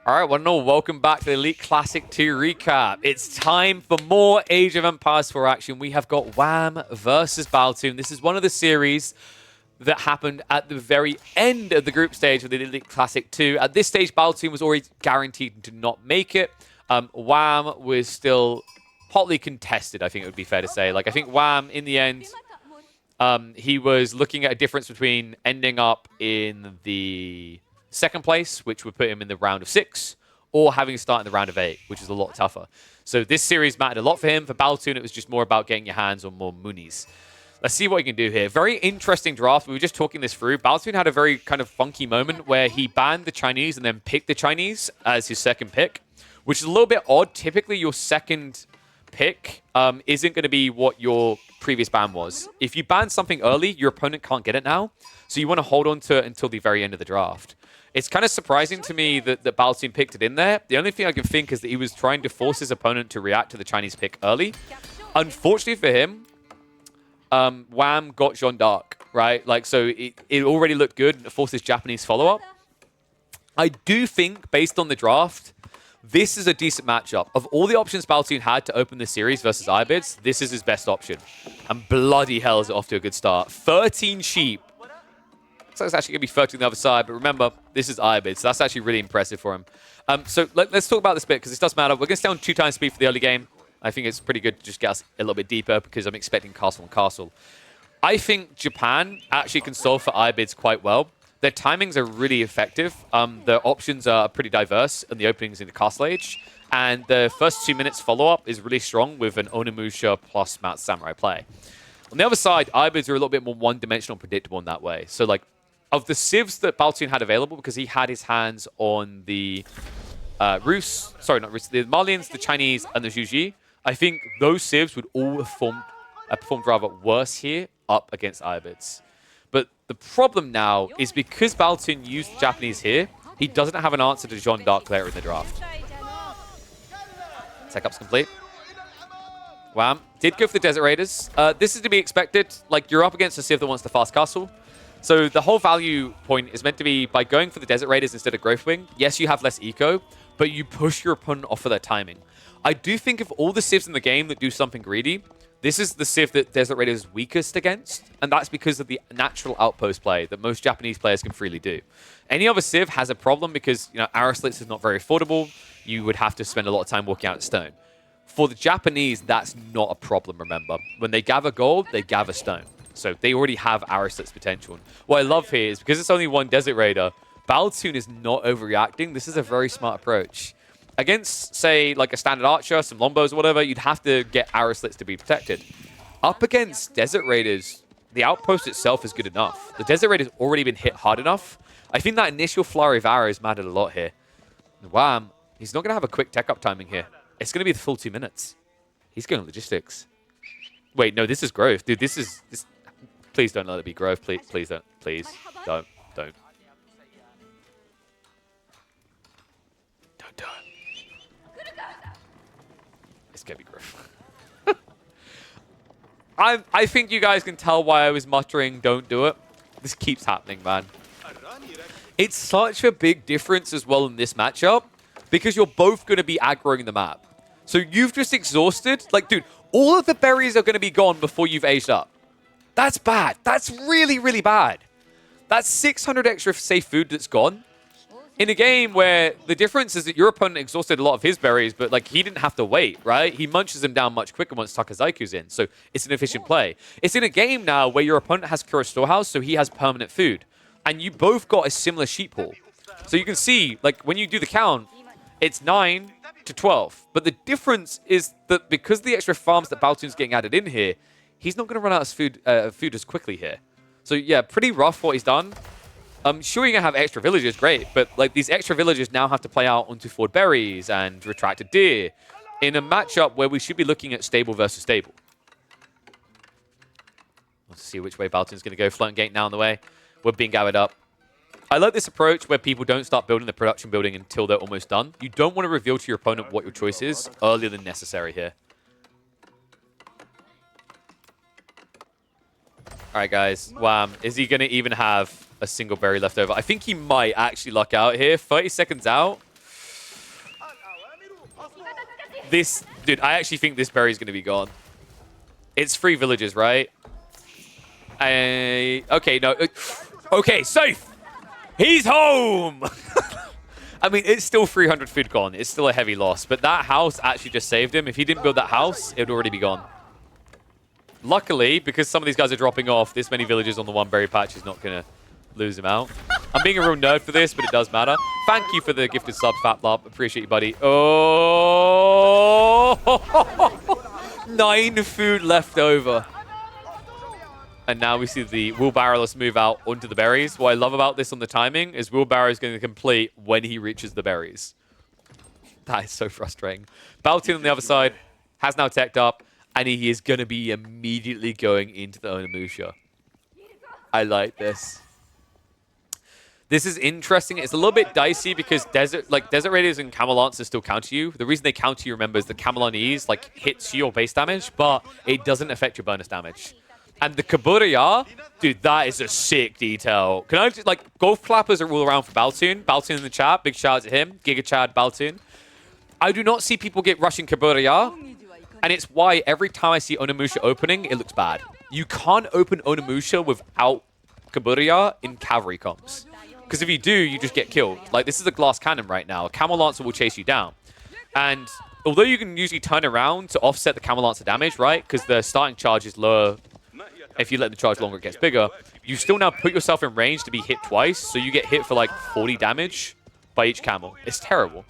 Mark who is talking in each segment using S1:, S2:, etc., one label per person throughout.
S1: All right, one and all, welcome back to the Elite Classic 2 recap. It's time for more Age of Empires 4 action. We have got Wham versus Baltoon. This is one of the series that happened at the very end of the group stage of the Elite Classic 2. At this stage, Baltoon was already guaranteed to not make it. Wham was still hotly contested, I think it would be fair to say. Like, I think Wham, in the end, he was looking at a difference between ending up in the second place, which would put him in the round of 6, or having to start in the round of 8, which is a lot tougher. So this series mattered a lot for him. For Baltoon, it was just more about getting your hands on more Moonies. Let's see what he can do here. Very interesting draft. We were just talking this through. Baltoon had a very kind of funky moment where he banned the Chinese and then picked the Chinese as his second pick, which is a little bit odd. Typically, your second pick isn't going to be what your previous ban was. If you ban something early, your opponent can't get it now. So you want to hold on to it until the very end of the draft. It's kind of surprising to me that Baltoon picked it in there. The only thing I can think is that he was trying to force his opponent to react to the Chinese pick early. Unfortunately for him, Wham got Jeanne D'Arc, right? Like, so it already looked good and it forced his Japanese follow-up. I do think, based on the draft, this is a decent matchup. Of all the options Baltoon had to open the series versus Ayyubid, this is his best option. And bloody hell is it off to a good start. 13 sheep. So it's actually going to be 30 on the other side, but remember, this is Ayyubid, so that's actually really impressive for him. So let's talk about this bit, because this does matter. We're going to stay on 2 times speed for the early game. I think it's pretty good to just get us a little bit deeper, because I'm expecting castle on castle. I think Japan actually can solve for Ayyubids quite well. Their timings are really effective. Their options are pretty diverse in the openings in the castle age. And the first 2 minutes follow-up is really strong with an Onimusha plus Mount Samurai play. On the other side, Ayyubids are a little bit more one-dimensional and predictable in that way. So, like, of the civs that Baltoon had available, because he had his hands on the Rus, sorry, not Rus, the Malians, the Chinese, and the Juji, I think those civs would all have performed rather worse here up against Ayyubids. But the problem now is because Baltoon used the Japanese here, he doesn't have an answer to Jeanne D'Arc later in the draft. Tech-up's complete. Wham. Did go for the Desert Raiders. This is to be expected. Like, you're up against a civ that wants the fast castle. So the whole value point is meant to be by going for the Desert Raiders instead of Growth Wing. Yes, you have less eco, but you push your opponent off of their timing. I do think of all the civs in the game that do something greedy, this is the civ that Desert Raiders is weakest against, and that's because of the natural outpost play that most Japanese players can freely do. Any other civ has a problem because, you know, arrow slits is not very affordable. You would have to spend a lot of time walking out stone. For the Japanese, that's not a problem, remember. When they gather gold, they gather stone. So they already have arrow slits potential. What I love here is because it's only one Desert Raider, Baltoon is not overreacting. This is a very smart approach. Against, say, like a standard archer, some longbows or whatever, you'd have to get arrow slits to be protected. Up against Desert Raiders, the outpost itself is good enough. The Desert Raider's already been hit hard enough. I think that initial flurry of arrows mattered a lot here. Wham, he's not going to have a quick tech-up timing here. It's going to be the full 2 minutes. He's going logistics. Wait, no, this is growth. Dude, this is... Please don't let it be growth. Please don't. Please. Don't. Don't. Don't. It's going to be growth. I think you guys can tell why I was muttering, don't do it. This keeps happening, man. It's such a big difference as well in this matchup because you're both going to be aggroing the map. So you've just exhausted. Like, dude, all of the berries are going to be gone before you've aged up. That's bad. That's really, really bad. That's 600 extra safe food that's gone. In a game where the difference is that your opponent exhausted a lot of his berries, but like he didn't have to wait, right? He munches them down much quicker once Takazaiku's in, so it's an efficient play. It's in a game now where your opponent has Kura Storehouse, so he has permanent food. And you both got a similar sheep haul. So you can see, like, when you do the count, it's 9 to 12. But the difference is that because of the extra farms that Baltoon's getting added in here, he's not going to run out of food as quickly here. So yeah, pretty rough what he's done. Sure, you're going to have extra villagers, great. But like these extra villagers now have to play out onto Ford Berries and Retracted Deer in a matchup where we should be looking at stable versus stable. Let's see which way Baltoon's going to go. Floating Gate now on the way. We're being gathered up. I like this approach where people don't start building the production building until they're almost done. You don't want to reveal to your opponent what your choice is earlier than necessary here. All right, guys. Wham. Is he going to even have a single berry left over? I think he might actually luck out here. 30 seconds out. This, dude, I actually think this berry's going to be gone. It's 3 villages, right? Okay, no. Okay, safe. He's home. I mean, it's still 300 food gone. It's still a heavy loss. But that house actually just saved him. If he didn't build that house, it would already be gone. Luckily, because some of these guys are dropping off, this many villages on the one berry patch is not going to lose him out. I'm being a real nerd for this, but it does matter. Thank you for the gifted sub, Fat Love. Appreciate you, buddy. Oh, 9 food left over. And now we see the wheelbarrowless move out onto the berries. What I love about this on the timing is wheelbarrow is going to complete when he reaches the berries. That is so frustrating. Baltoon on the other side has now teched up, and he is going to be immediately going into the Onimusha. I like this. This is interesting. It's a little bit dicey because Desert Raiders and Camel Lancers still counter you. The reason they counter you, remember, is the Camelonese hits your base damage, but it doesn't affect your bonus damage. And the Kaburaya, dude, that is a sick detail. Can I just, golf clappers are all around for Baltoon. Baltoon in the chat, big shout out to him. Giga Chad Baltoon. I do not see people get rushing Kaburaya, and it's why every time I see Onimusha opening, it looks bad. You can't open Onimusha without Kaburaya in cavalry comps. Because if you do, you just get killed. Like, this is a glass cannon right now. A Camel Lancer will chase you down. And although you can usually turn around to offset the Camel Lancer damage, right? Because the starting charge is lower. If you let the charge longer, it gets bigger. You still now put yourself in range to be hit twice, so you get hit for 40 damage by each camel. It's terrible.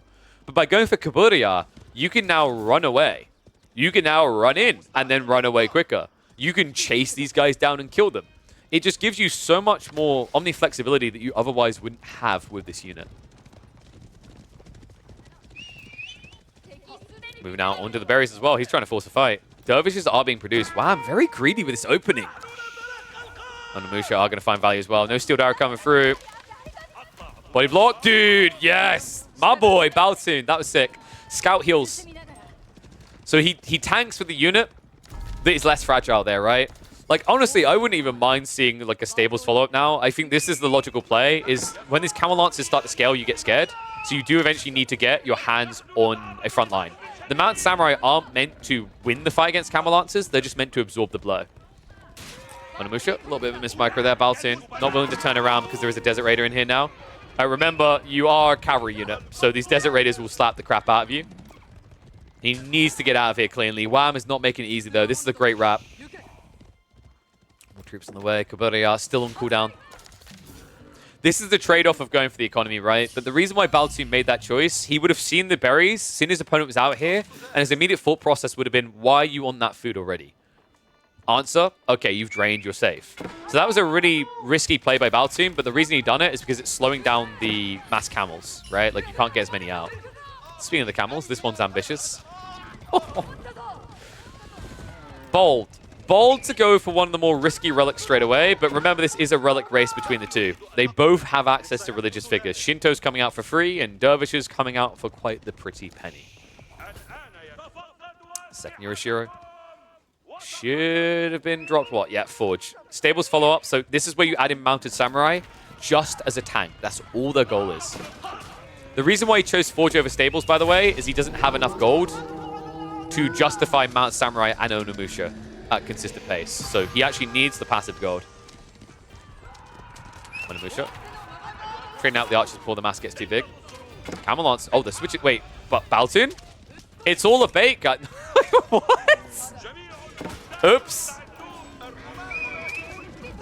S1: But by going for Kaburaya, you can now run away. You can now run in and then run away quicker. You can chase these guys down and kill them. It just gives you so much more omni-flexibility that you otherwise wouldn't have with this unit. Moving out onto the berries as well. He's trying to force a fight. Dervishes are being produced. Wow, I'm very greedy with this opening. Onimusha are going to find value as well. No Steel Dagger coming through. Body block. Dude, yes. My boy, Baltoon. That was sick. Scout heals. So he tanks with the unit that is less fragile there, right? Honestly, I wouldn't even mind seeing, a Stables follow-up now. I think this is the logical play, is when these Camel Lancers start to scale, you get scared. So you do eventually need to get your hands on a front line. The Mount Samurai aren't meant to win the fight against Camel Lancers. They're just meant to absorb the blow. Onimusha, a little bit of a mismicro there. Baltoon, not willing to turn around because there is a Desert Raider in here now. Remember, you are a cavalry unit, so these Desert Raiders will slap the crap out of you. He needs to get out of here cleanly. Wham is not making it easy, though. This is a great wrap. More troops on the way. Kaburaya still on cooldown. This is the trade-off of going for the economy, right? But the reason why Baltoon made that choice, he would have seen the berries, seen his opponent was out here, and his immediate thought process would have been, why are you on that food already? Answer, okay, you've drained, you're safe. So that was a really risky play by Baltoon, but the reason he done it is because it's slowing down the mass camels, right? You can't get as many out. Speaking of the camels, this one's ambitious. Bold. Bold to go for one of the more risky relics straight away, but remember this is a relic race between the two. They both have access to religious figures. Shinto's coming out for free, and Dervishes coming out for quite the pretty penny. Second Yorishiro. Should have been dropped what? Yeah, Forge. Stables follow up, so this is where you add in Mounted Samurai just as a tank. That's all their goal is. The reason why he chose Forge over Stables, by the way, is he doesn't have enough gold to justify Mounted Samurai and Onimusha at consistent pace. So he actually needs the passive gold. Onimusha. Trading out the archers before the mass gets too big. Camel Lance. Oh, the switch. Wait, but Baltoon? It's all a bait, guy. What? Oops.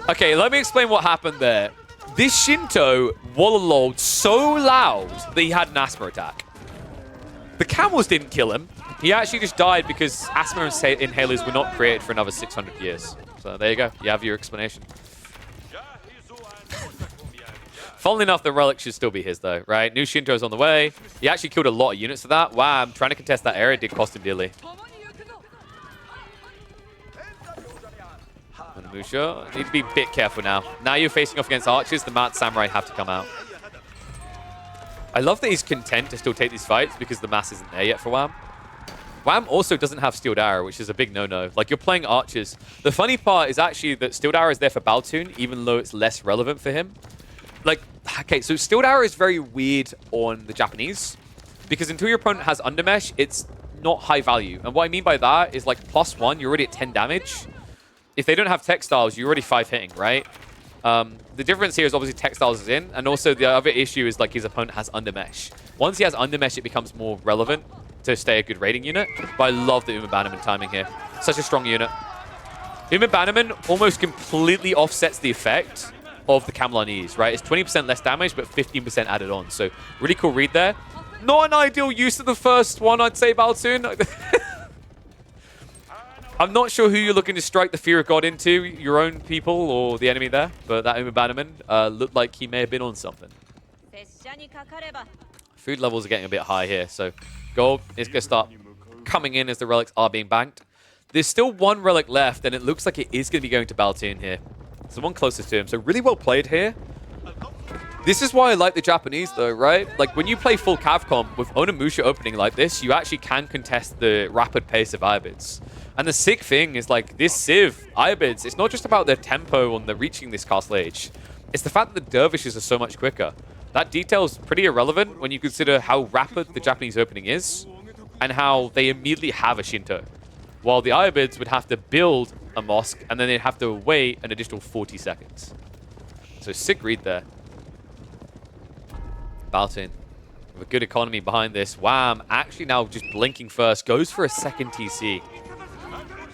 S1: Okay, let me explain what happened there. This Shinto wallowed so loud that he had an asthma attack. The camels didn't kill him. He actually just died because asthma inhalers were not created for another 600 years. So there you go. You have your explanation. Funnily enough, the relic should still be his, though, right? New Shinto's on the way. He actually killed a lot of units for that. Wow, I'm trying to contest that area. It did cost him dearly. Onimusha, need to be a bit careful now. Now you're facing off against archers. The Mount Samurai have to come out. I love that he's content to still take these fights because the mass isn't there yet for Wham. Wham also doesn't have Steel Dagger, which is a big no-no. You're playing archers. The funny part is actually that Steel Dagger is there for Baltoon, even though it's less relevant for him. Okay, so Steel Dagger is very weird on the Japanese because until your opponent has Undermesh, it's not high value. And what I mean by that is like +1, you're already at 10 damage. If they don't have textiles, you're already 5 hitting, right? The difference here is obviously textiles is in, and also the other issue is like his opponent has undermesh. Once he has undermesh, it becomes more relevant to stay a good rating unit. But I love the Bannerman timing here. Such a strong unit. Bannerman almost completely offsets the effect of the Camelanese, right? It's 20% less damage, but 15% added on. So really cool read there. Not an ideal use of the first one, I'd say, Baltoon. I'm not sure who you're looking to strike the Fear of God into, your own people or the enemy there, but that Bannerman looked like he may have been on something. Food levels are getting a bit high here, so gold is going to start coming in as the relics are being banked. There's still one relic left, and it looks like it is going to be going to Baltoon here. It's the one closest to him, so really well played here. This is why I like the Japanese, though, right? Like, when you play full Cavcom with Onimusha opening like this, you actually can contest the rapid pace of Ayubids. And the sick thing is, like, this Civ, Ayyubids, it's not just about their tempo on the reaching this castle age. It's the fact that the dervishes are so much quicker. That detail is pretty irrelevant when you consider how rapid the Japanese opening is and how they immediately have a Shinto. While the Ayyubids would have to build a mosque and then they'd have to wait an additional 40 seconds. So sick read there. Baltoon with a good economy behind this. Wham, actually now just blinking first, goes for a second TC.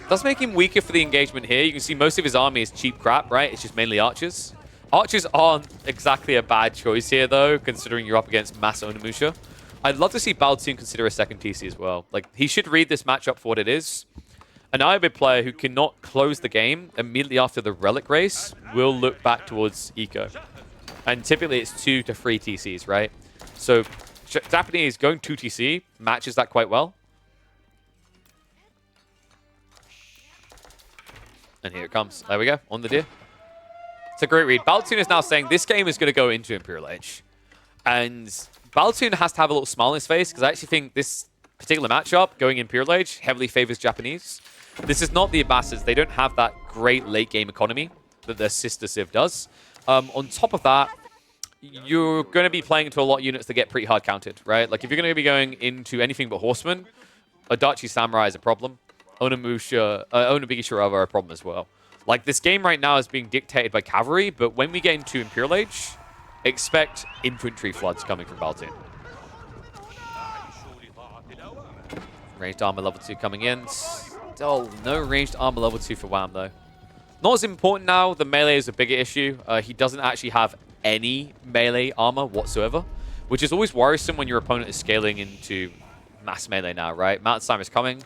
S1: Does make him weaker for the engagement here. You can see most of his army is cheap crap, right? It's just mainly archers. Archers aren't exactly a bad choice here, though, considering you're up against mass Onimusha. I'd love to see Baltoon consider a second TC as well. Like, he should read this matchup for what it is. An Ayyubid player who cannot close the game immediately after the relic race will look back towards eco. And typically it's 2 to 3 TCs, right? So Japanese going 2 TC matches that quite well. And here it comes. There we go, on the deer. It's a great read. Baltoon is now saying this game is going to go into Imperial Age. And Baltoon has to have a little smile on his face, because I actually think this particular matchup, going Imperial Age, heavily favors Japanese. This is not the Abbasids. They don't have that great late-game economy that their sister Civ does. On top of that, you're going to be playing into a lot of units that get pretty hard counted, right? Like, if you're going to be going into anything but Horsemen, Adachi Samurai is a problem. Onabigisha are a problem as well. Like, this game right now is being dictated by cavalry, but when we get into Imperial Age, expect infantry floods coming from Baltoon. Ranged armor level 2 coming in. Still no ranged armor level 2 for Wham, though. Not as important now. The melee is a bigger issue. He doesn't actually have any melee armor whatsoever, which is always worrisome when your opponent is scaling into mass melee now, right? Mountain Slam is coming.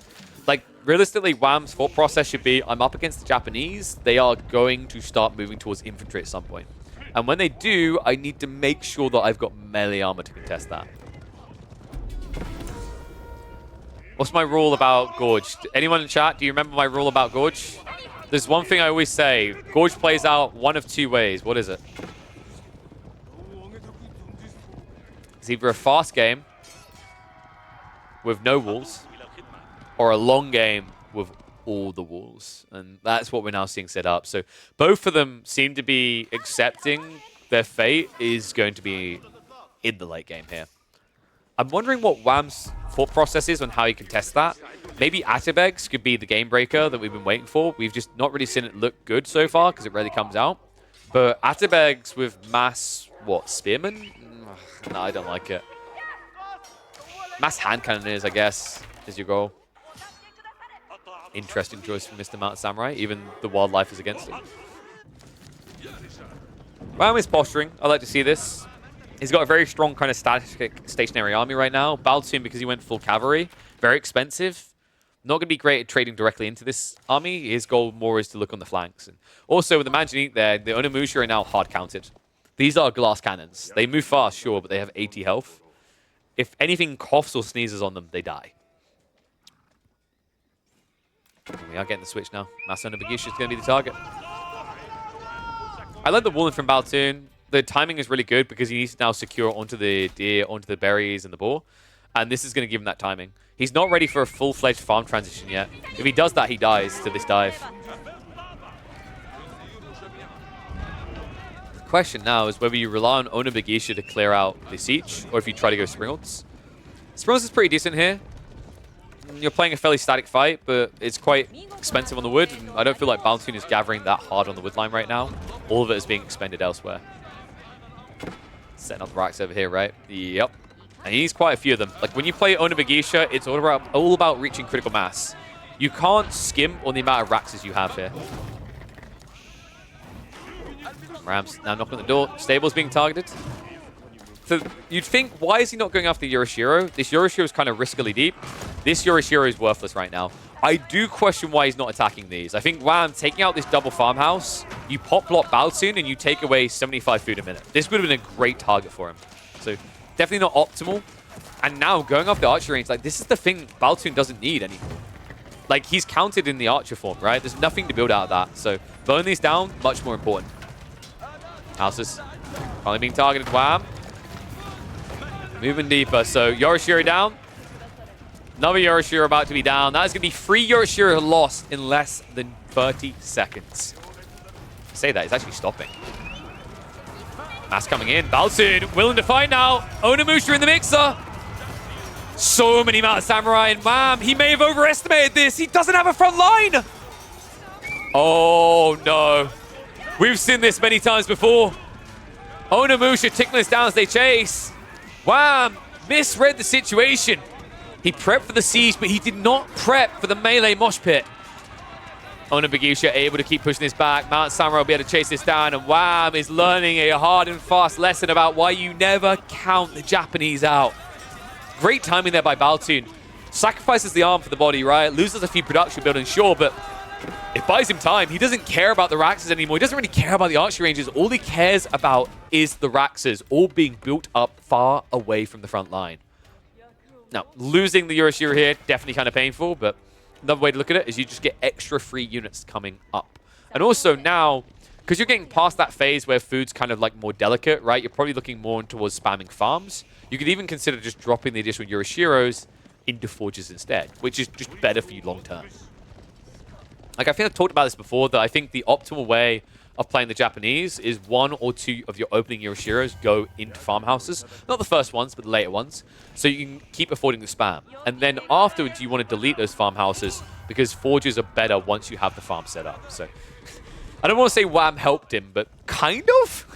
S1: Like, realistically, Wham's thought process should be, I'm up against the Japanese. They are going to start moving towards infantry at some point. And when they do, I need to make sure that I've got melee armor to contest that. What's my rule about Gorge? Anyone in chat, do you remember my rule about Gorge? There's one thing I always say. Gorge plays out one of 2 ways. What is it? It's either a fast game with no walls, or a long game with all the walls. And that's what we're now seeing set up. So both of them seem to be accepting their fate is going to be in the late game here. I'm wondering what Wham's thought process is on how he can test that. Maybe Atabegs could be the game breaker that we've been waiting for. We've just not really seen it look good so far because it rarely comes out. But Atabegs with mass, what, Spearman? No, I don't like it. Mass hand cannoneers, I guess, is your goal. Interesting choice from Mr. Mountain Samurai. Even the wildlife is against him. Wham is posturing. I like to see this. He's got a very strong kind of stationary army right now. Baltoon, because he went full cavalry, very expensive. Not going to be great at trading directly into this army. His goal more is to look on the flanks. And also, with the Manjanique there, the Onimusha are now hard counted. These are glass cannons. They move fast, sure, but they have 80 health. If anything coughs or sneezes on them, they die. We are getting the switch now. Masona Bagish is going to be the target. I like the walling from Baltoon. The timing is really good because he needs to now secure onto the deer, onto the berries and the boar. And this is going to give him that timing. He's not ready for a full-fledged farm transition yet. If he does that, he dies to this dive. The question now is whether you rely on Onabigisha to clear out the siege or if you try to go Springholds. Springholds is pretty decent here. you're playing a fairly static fight, but it's quite expensive on the wood. And I don't feel like Baltoon is gathering that hard on the wood line right now. All of it is being expended elsewhere. Setting up the racks over here, right? Yep. And he needs quite a few of them. Like, when you play Onabagisha, it's all about reaching critical mass. You can't skimp on the amount of racks you have here. Rams now knocking on the door. Stable's being targeted. So you'd think, why is he not going after Yorishiro? This Yorishiro is kind of riskily deep. This Yorishiro is worthless right now. I do question why he's not attacking these. I think Wham taking out this double farmhouse, you pop block Baltoon and you take away 75 food a minute. This would have been a great target for him. So definitely not optimal. And now going off the archer range, like this is the thing Baltoon doesn't need anymore. Like he's counted in the archer form, right? There's nothing to build out of that. So burn these down, much more important. Houses finally being targeted. Wham. Moving deeper. So Yorishiro down. Another Yorishiro about to be down. That is going to be 3 Yorishiro lost in less than 30 seconds. I say that, he's actually stopping. Mass coming in. Baltoon willing to fight now. Onimusha in the mixer. So many Mountain Samurai, and Wham, he may have overestimated this. He doesn't have a front line. Oh, no. We've seen this many times before. Onimusha tickling us down as they chase. Wham misread the situation. He prepped for the siege, but he did not prep for the melee mosh pit. Onabagisha able to keep pushing this back. Mount Samurai will be able to chase this down, and Wham is learning a hard and fast lesson about why you never count the Japanese out. Great timing there by Baltoon. Sacrifices the arm for the body, right? Loses a few production buildings, sure, but it buys him time. He doesn't care about the Raxes anymore. He doesn't really care about the archery ranges. All he cares about is the Raxes, all being built up far away from the front line. Now, losing the Yorishiro here, definitely kind of painful, but another way to look at it is you just get extra free units coming up. And also now, because you're getting past that phase where food's kind of like more delicate, right? You're probably looking more towards spamming farms. You could even consider just dropping the additional Yorishiros into forges instead, which is just better for you long term. Like, I think I've talked about this before, that I think the optimal way of playing the Japanese is 1 or 2 of your opening Yorishiros go into farmhouses. Not the first ones, but the later ones. So you can keep affording the spam. And then afterwards, you want to delete those farmhouses because forges are better once you have the farm set up. So I don't want to say Wham helped him, but kind of.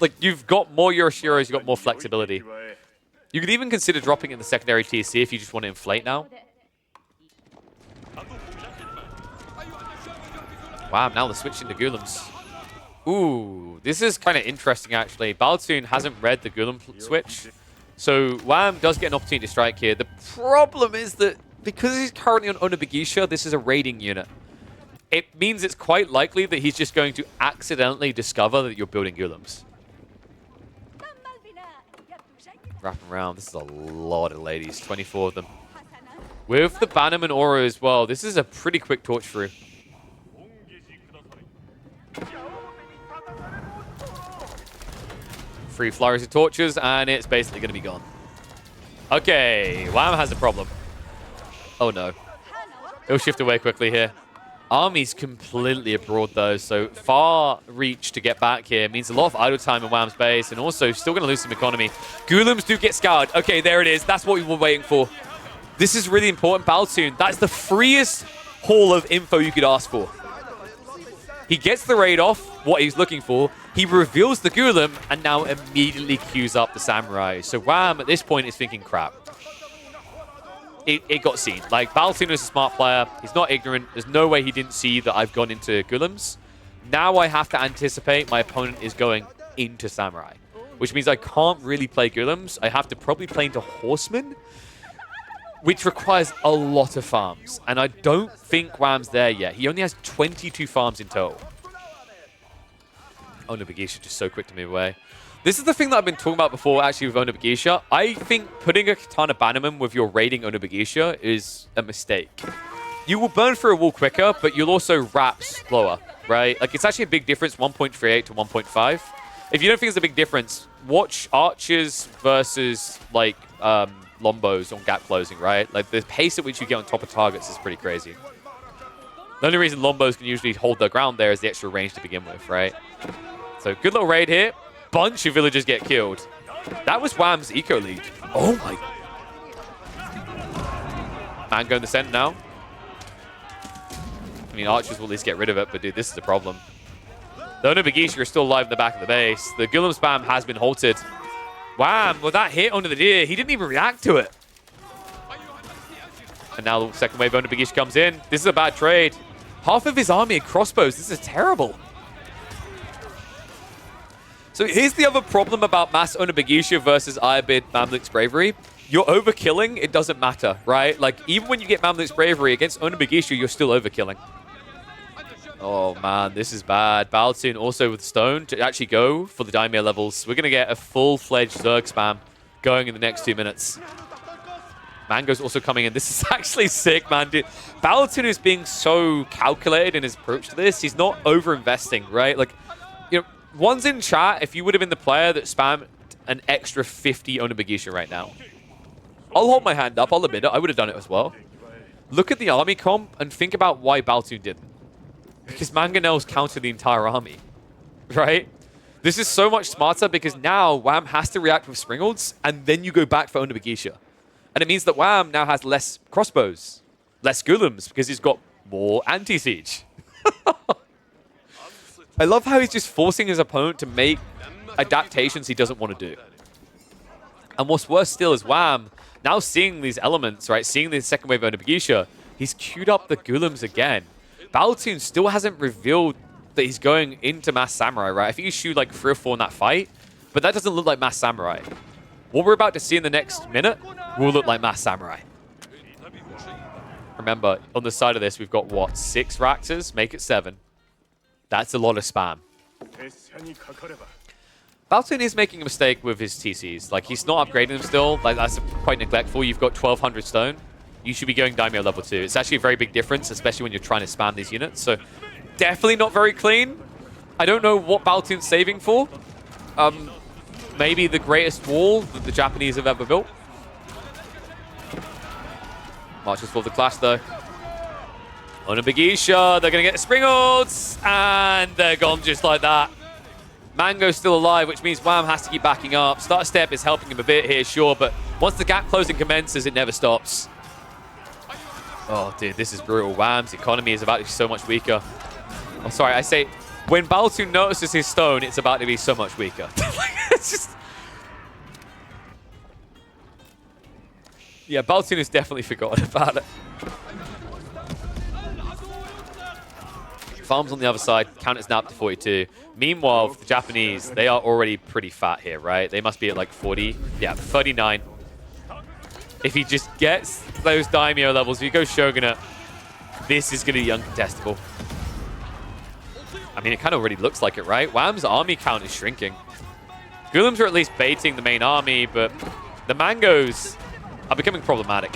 S1: Like, you've got more Yorishiros, you've got more flexibility. You could even consider dropping in the secondary TC if you just want to inflate now. Wow, now they're switching to Ghoulims. Ooh, this is kind of interesting, actually. Baltoon hasn't read the Ghoulim switch. So Wham does get an opportunity to strike here. The problem is that because he's currently on Onabagisha, this is a raiding unit. It means it's quite likely that he's just going to accidentally discover that you're building Ghoulims. Wrapping around. This is a lot of ladies. 24 of them. With the Bannerman aura as well, this is a pretty quick torch through. 3 flurries of torches, and it's basically going to be gone. Okay, Wham has a problem. Oh no. He'll shift away quickly here. Army's completely abroad though, so far reach to get back here means a lot of idle time in Wham's base, and also still going to lose some economy. Ghoulims do get scoured. Okay, there it is. That's what we were waiting for. This is really important. Baltoon, that's the freest haul of info you could ask for. He gets the raid off, what he's looking for. He reveals the Ghoulim, and now immediately queues up the Samurai. So Wham, at this point, is thinking, crap. It got seen. Like, Baltoon is a smart player. He's not ignorant. There's no way he didn't see that I've gone into Ghoulims. Now I have to anticipate my opponent is going into Samurai, which means I can't really play Ghoulims. I have to probably play into Horsemen, which requires a lot of farms. And I don't think Wham's there yet. He only has 22 farms in total. Onabagisha just so quick to move away. This is the thing that I've been talking about before, actually, with Onabagisha. I think putting a Katana Bannerman with your raiding Onabagisha is a mistake. You will burn through a wall quicker, but you'll also wrap slower, right? Like, it's actually a big difference, 1.38 to 1.5. If you don't think it's a big difference, watch archers versus, like, Lombos on gap closing, right? Like, the pace at which you get on top of targets is pretty crazy. The only reason Lombos can usually hold their ground there is the extra range to begin with, right? So, good little raid here. Bunch of villagers get killed. That was Wham's eco lead. Oh my. Mango in the center now. I mean, archers will at least get rid of it, but dude, this is a problem. The Onobagisha are still alive in the back of the base. The Golem spam has been halted. Wham! With that hit onto the deer, he didn't even react to it. And now the second wave Onobagisha comes in. This is a bad trade. Half of his army are crossbows. This is terrible. So here's the other problem about mass Onobagisha versus Ayyubid Mamluk's Bravery. You're overkilling, it doesn't matter, right? Like, even when you get Mamluk's Bravery against Onobagisha, you're still overkilling. Oh man, this is bad. Baltoon also with Stone to actually go for the Daimyo levels. We're going to get a full-fledged Zerg spam going in the next 2 minutes. Mango's also coming in. This is actually sick, man. Dude, Baltoon is being so calculated in his approach to this. He's not over-investing, right? Like, you know, one's in chat if you would have been the player that spammed an extra 50 Onobagisha right now. I'll hold my hand up. I'll admit it. I would have done it as well. Look at the army comp and think about why Baltoon didn't. Because Mangonels counter the entire army, right? This is so much smarter because now Wham has to react with Springolds, and then you go back for Onobagisha. And it means that Wham now has less crossbows, less golems, because he's got more anti-siege. I love how he's just forcing his opponent to make adaptations he doesn't want to do. And what's worse still is Wham, now seeing these elements, right, seeing the second wave Onobagisha, he's queued up the golems again. Baltoon still hasn't revealed that he's going into Mass Samurai, right? I think he shoot like 3 or 4 in that fight, but that doesn't look like Mass Samurai. What we're about to see in the next minute will look like Mass Samurai. Remember, on the side of this, we've got, what, 6 Raxas? Make it 7. That's a lot of spam. Baltoon is making a mistake with his TCs. Like, he's not upgrading them still. Like, that's quite neglectful. You've got 1200 stone. You should be going Daimyo level 2. It's actually a very big difference, especially when you're trying to spam these units. So, definitely not very clean. I don't know what Baltoon's saving for. Maybe the greatest wall that the Japanese have ever built. Marches for the clash, though. Onobagisha, they're going to get the Springolds, and they're gone just like that. Mango's still alive, which means Wham has to keep backing up. Start step is helping him a bit here, sure, but once the gap closing commences, it never stops. Oh, dude, this is brutal. Wham's economy is about to be so much weaker. I'm sorry, I say, when Baltoon notices his stone, it's about to be so much weaker. It's just... Yeah, Baltoon has definitely forgotten about it. Farms on the other side, counters now up to 42. Meanwhile, for the Japanese, they are already pretty fat here, right? They must be at like 40. Yeah, 39. If he just gets those Daimyo levels, if he goes Shogunate, this is going to be uncontestable. I mean, it kind of already looks like it, right? Wham's army count is shrinking. Golems are at least baiting the main army, but the Mangos are becoming problematic.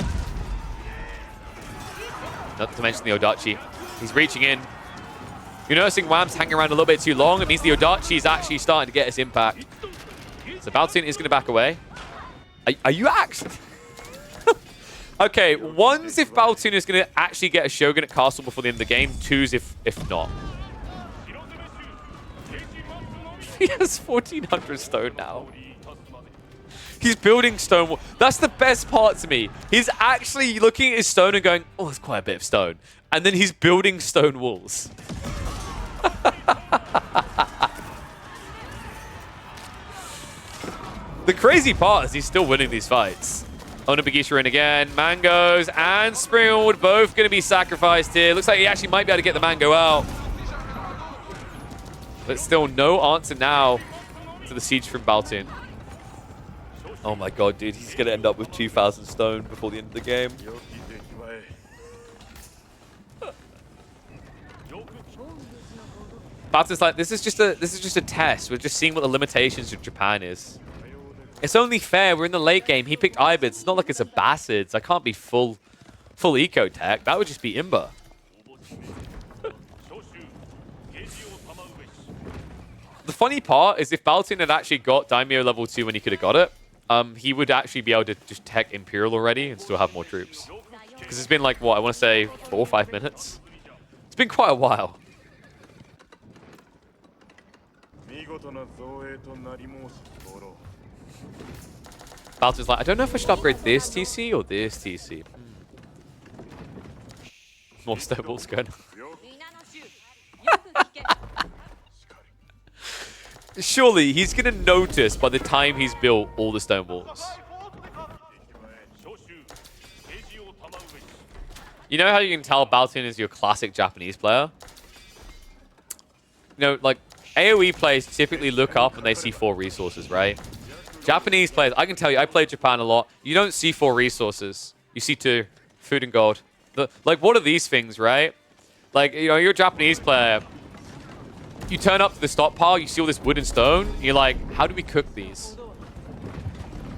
S1: Not to mention the Odachi. He's reaching in. You're noticing Wham's hanging around a little bit too long. It means the Odachi is actually starting to get his impact. So Baltoon is going to back away. Are you actually... Okay, one's if Baltoon is going to actually get a Shogunate castle before the end of the game. Two's if not. He has 1,400 stone now. He's building stone wall. That's the best part to me. He's actually looking at his stone and going, oh, that's quite a bit of stone. And then he's building stone walls. The crazy part is he's still winning these fights. Onobagisha in again. Mangoes and Springald both going to be sacrificed here. Looks like he actually might be able to get the Mango out. But still no answer now to the siege from Baltoon. Oh my god, dude. He's going to end up with 2,000 stone before the end of the game. Baltoon's like, this is just a test. We're just seeing what the limitations of Japan is. It's only fair. We're in the late game. He picked Ayyubids. It's not like it's Abbasids. I can't be full eco tech. That would just be Imba. The funny part is if Baltoon had actually got Daimyo level 2 when he could have got it, he would actually be able to just tech Imperial already and still have more troops. Because it's been like, what, I want to say 4 or 5 minutes? It's been quite a while. Baltoon's like, I don't know if I should upgrade this TC or this TC. More snowballs going on. Surely he's going to notice by the time he's built all the snowballs. You know how you can tell Baltoon is your classic Japanese player? You know, like, AoE players typically look up and they see 4 resources, right? Japanese players, I can tell you, I played Japan a lot. You don't see 4 resources. You see 2. Food and gold. Like, what are these things, right? Like, you know, you're a Japanese player. You turn up to the stockpile, you see all this wood and stone, and you're like, how do we cook these?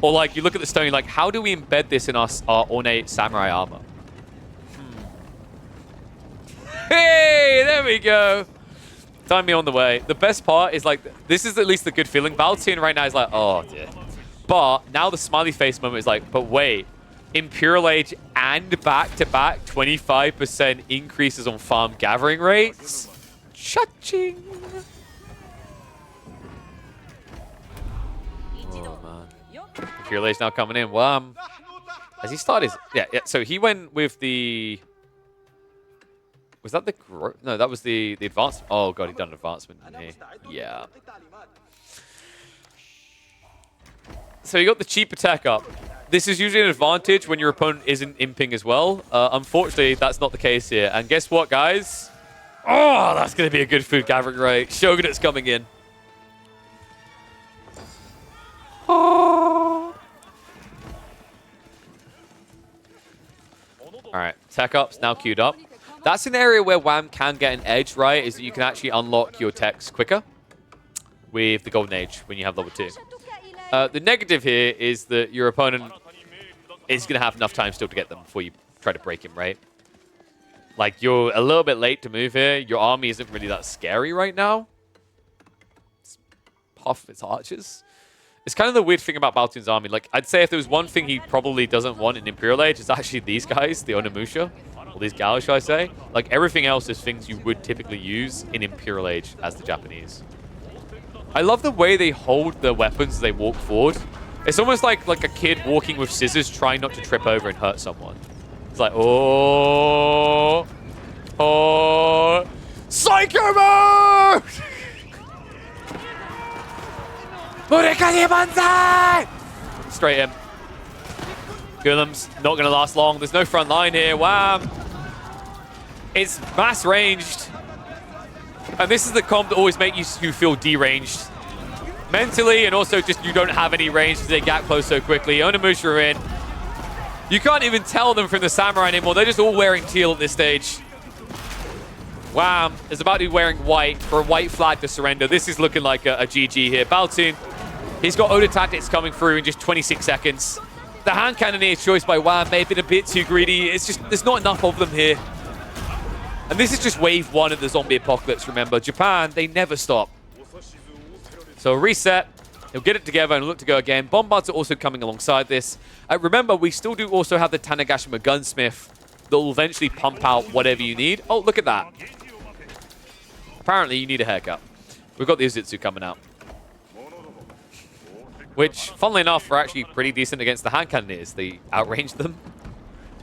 S1: Or, like, you look at the stone, you're like, how do we embed this in our ornate samurai armor? Hey, there we go. Time me on the way. The best part is, like, this is at least the good feeling. Baltoon right now is like, oh, dear. But now the smiley face moment is like, but wait. Imperial Age and back-to-back 25% increases on farm gathering rates? Cha-ching. Oh, man. Imperial Age now coming in. Well, has he started? Yeah, so he went with the... Was that the... No, that was the advanced... Oh, God, he done an advancement in here. Yeah. So you got the cheap attack up. This is usually an advantage when your opponent isn't imping as well. Unfortunately, that's not the case here. And guess what, guys? Oh, that's going to be a good food gathering rate. Shogunate's coming in. Oh. All right, tech up's now queued up. That's an area where WAM can get an edge, right? Is that you can actually unlock your techs quicker with the Golden Age when you have level 2. The negative here is that your opponent is going to have enough time still to get them before you try to break him, right? Like, you're a little bit late to move here. Your army isn't really that scary right now. It's half of its archers. It's kind of the weird thing about Baltoon's army. Like, I'd say if there was one thing he probably doesn't want in Imperial Age, it's actually these guys, the Onimusha. Or these Galas, should I say. Like, everything else is things you would typically use in Imperial Age as the Japanese. I love the way they hold their weapons as they walk forward. It's almost like a kid walking with scissors trying not to trip over and hurt someone. It's like, oh, oh, Psycho Mode! Murakami Banzai! Straight in. Gulem's not going to last long. There's no front line here. Wham! It's mass ranged. And this is the comp that always makes you feel deranged. Mentally, and also just you don't have any range because they get close so quickly. Onimusha are in. You can't even tell them from the samurai anymore. They're just all wearing teal at this stage. Wham! Is about to be wearing white for a white flag to surrender. This is looking like a GG here. Baltoon, he's got Oda tactics coming through in just 26 seconds. The hand cannoneer choice by WAM may have been a bit too greedy. It's just, there's not enough of them here. And this is just wave 1 of the zombie apocalypse, remember. Japan, they never stop. So reset, he'll get it together and look to go again. Bombards are also coming alongside this. Remember, we still do also have the Tanegashima Gunsmith that will eventually pump out whatever you need. Oh, look at that. Apparently, you need a haircut. We've got the Uzitsu coming out. Which, funnily enough, are actually pretty decent against the hand cannoneers. They outrange them.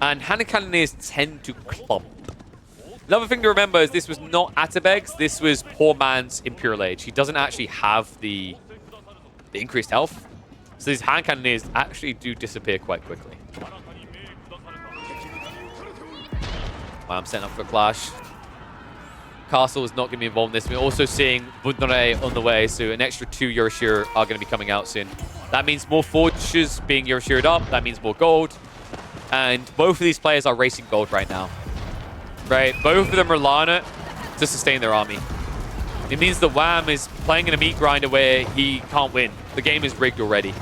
S1: And hand cannoneers tend to clump. Another thing to remember is this was not Atabeg's. This was poor man's Imperial Age. He doesn't actually have the increased health. So these hand cannoneers actually do disappear quite quickly. I'm setting up for a clash. Castle is not going to be involved in this. We're also seeing Bundore on the way, so an extra 2 Yorishiro are going to be coming out soon. That means more forges being Yorishiro'd up. That means more gold. And both of these players are racing gold right now. Right, both of them rely on it to sustain their army. It means that WAM is playing in a meat grinder where he can't win. The game is rigged already.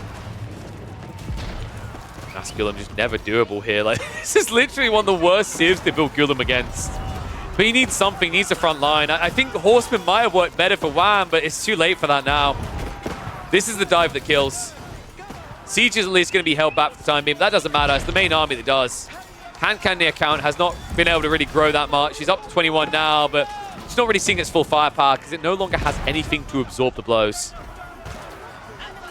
S1: That's Gulam just never doable here. Like, this is literally one of the worst civs to build Gulam against. But he needs something, he needs a front line. I think the Horseman might have worked better for WAM, but it's too late for that now. This is the dive that kills. Siege is at least going to be held back for the time being, but that doesn't matter. It's the main army that does. Hand cannoneer count has not been able to really grow that much. She's up to 21 now, but she's not really seeing its full firepower because it no longer has anything to absorb the blows.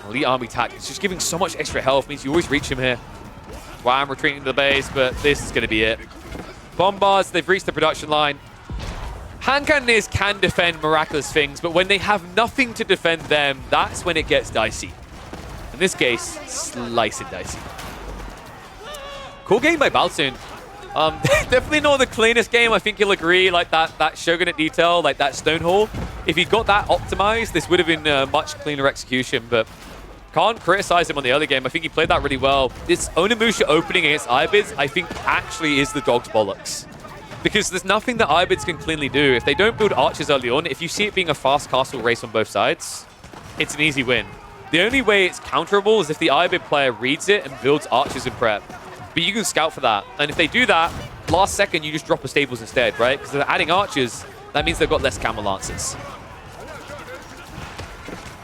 S1: Elite army tactics just giving so much extra health means you always reach him here. WAM retreating to the base, but this is going to be it. bombards. They've reached the production line. Hand cannoneers can defend miraculous things, but when they have nothing to defend them, that's when it gets dicey. In this case, slice and dicey. Cool game by Baltoon. Definitely not the cleanest game. I think you'll agree. Like that Shogunate detail, like that stone hall. If he got that optimized, this would have been a much cleaner execution, but can't criticize him on the other game. I think he played that really well. This Onimusha opening against Ayyubid, I think actually is the dog's bollocks. Because there's nothing that Ayyubids can cleanly do. If they don't build archers early on, if you see it being a fast castle race on both sides, it's an easy win. The only way it's counterable is if the Ayyubid player reads it and builds archers in prep. But you can scout for that. And if they do that, last second you just drop the stables instead, right? Because they're adding archers, that means they've got less camel lances.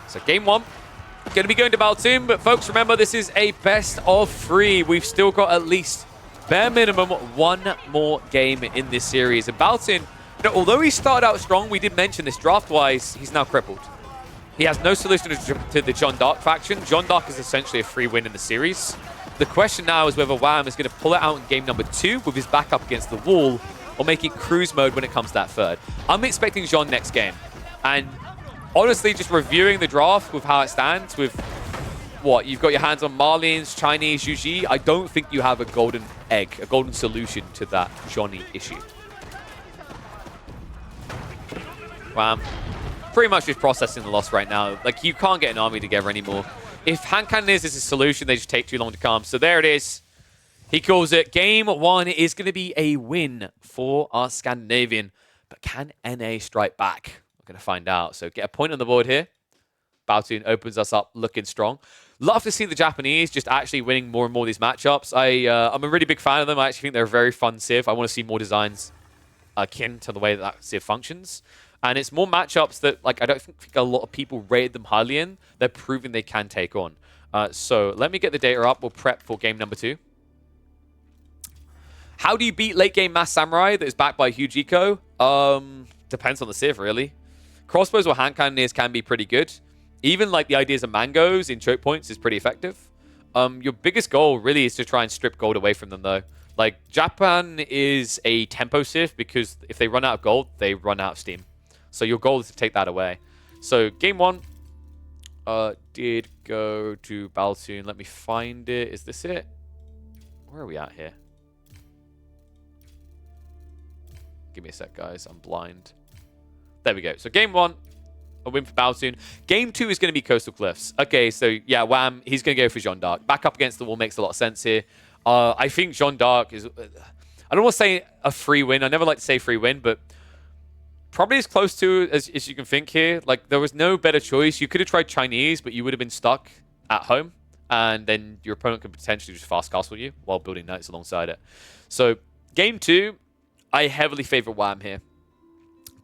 S1: So game 1. Going to be going to Baltoon, but folks, remember this is a best of 3. We've still got at least bare minimum 1 more game in this series. And Baltoon, although he started out strong, we did mention this draft-wise, he's now crippled. He has no solution to the Jeanne D'Arc faction. Jeanne D'Arc is essentially a free win in the series. The question now is whether Wham is going to pull it out in game number 2 with his back up against the wall, or make it cruise mode when it comes to that third. I'm expecting Jeanne next game. And honestly, just reviewing the draft with how it stands, with what, you've got your hands on Malians, Chinese, Yuji, I don't think you have a golden egg, a golden solution to that Johnny issue. Wham. Pretty much just processing the loss right now. Like, you can't get an army together anymore. If hand cannoneers is a solution, they just take too long to come. So there it is. He calls it. Game 1 is going to be a win for our Scandinavian. But can NA strike back? We're going to find out. So get a point on the board here. Baltoon opens us up looking strong. Love to see the Japanese just actually winning more and more of these matchups. I'm a really big fan of them. I actually think they're a very fun civ. I want to see more designs akin to the way that civ functions. And it's more matchups that, like, I don't think a lot of people rated them highly in. They're proving they can take on. So let me get the data up. We'll prep for game number 2. How do you beat late game Mass Samurai that is backed by huge eco? Depends on the civ, really. Crossbows or hand cannoneers can be pretty good. Even like the ideas of mangoes in choke points is pretty effective. Your biggest goal really is to try and strip gold away from them, though. Like, Japan is a tempo civ because if they run out of gold, they run out of steam. So your goal is to take that away. So game 1 did go to Baltoon. Let me find it. Is this it? Where are we at here? Give me a sec, guys. I'm blind. There we go. So game 1, a win for Baltoon. Game 2 is going to be Coastal Cliffs. Okay, so yeah, Wham, he's going to go for Jeanne D'Arc. Back up against the wall makes a lot of sense here. I think Jeanne D'Arc is... I don't want to say a free win. I never like to say free win, but probably as close to as you can think here. Like, there was no better choice. You could have tried Chinese, but you would have been stuck at home, and then your opponent could potentially just fast castle you while building knights alongside it. So, game 2, I heavily favor Wham here.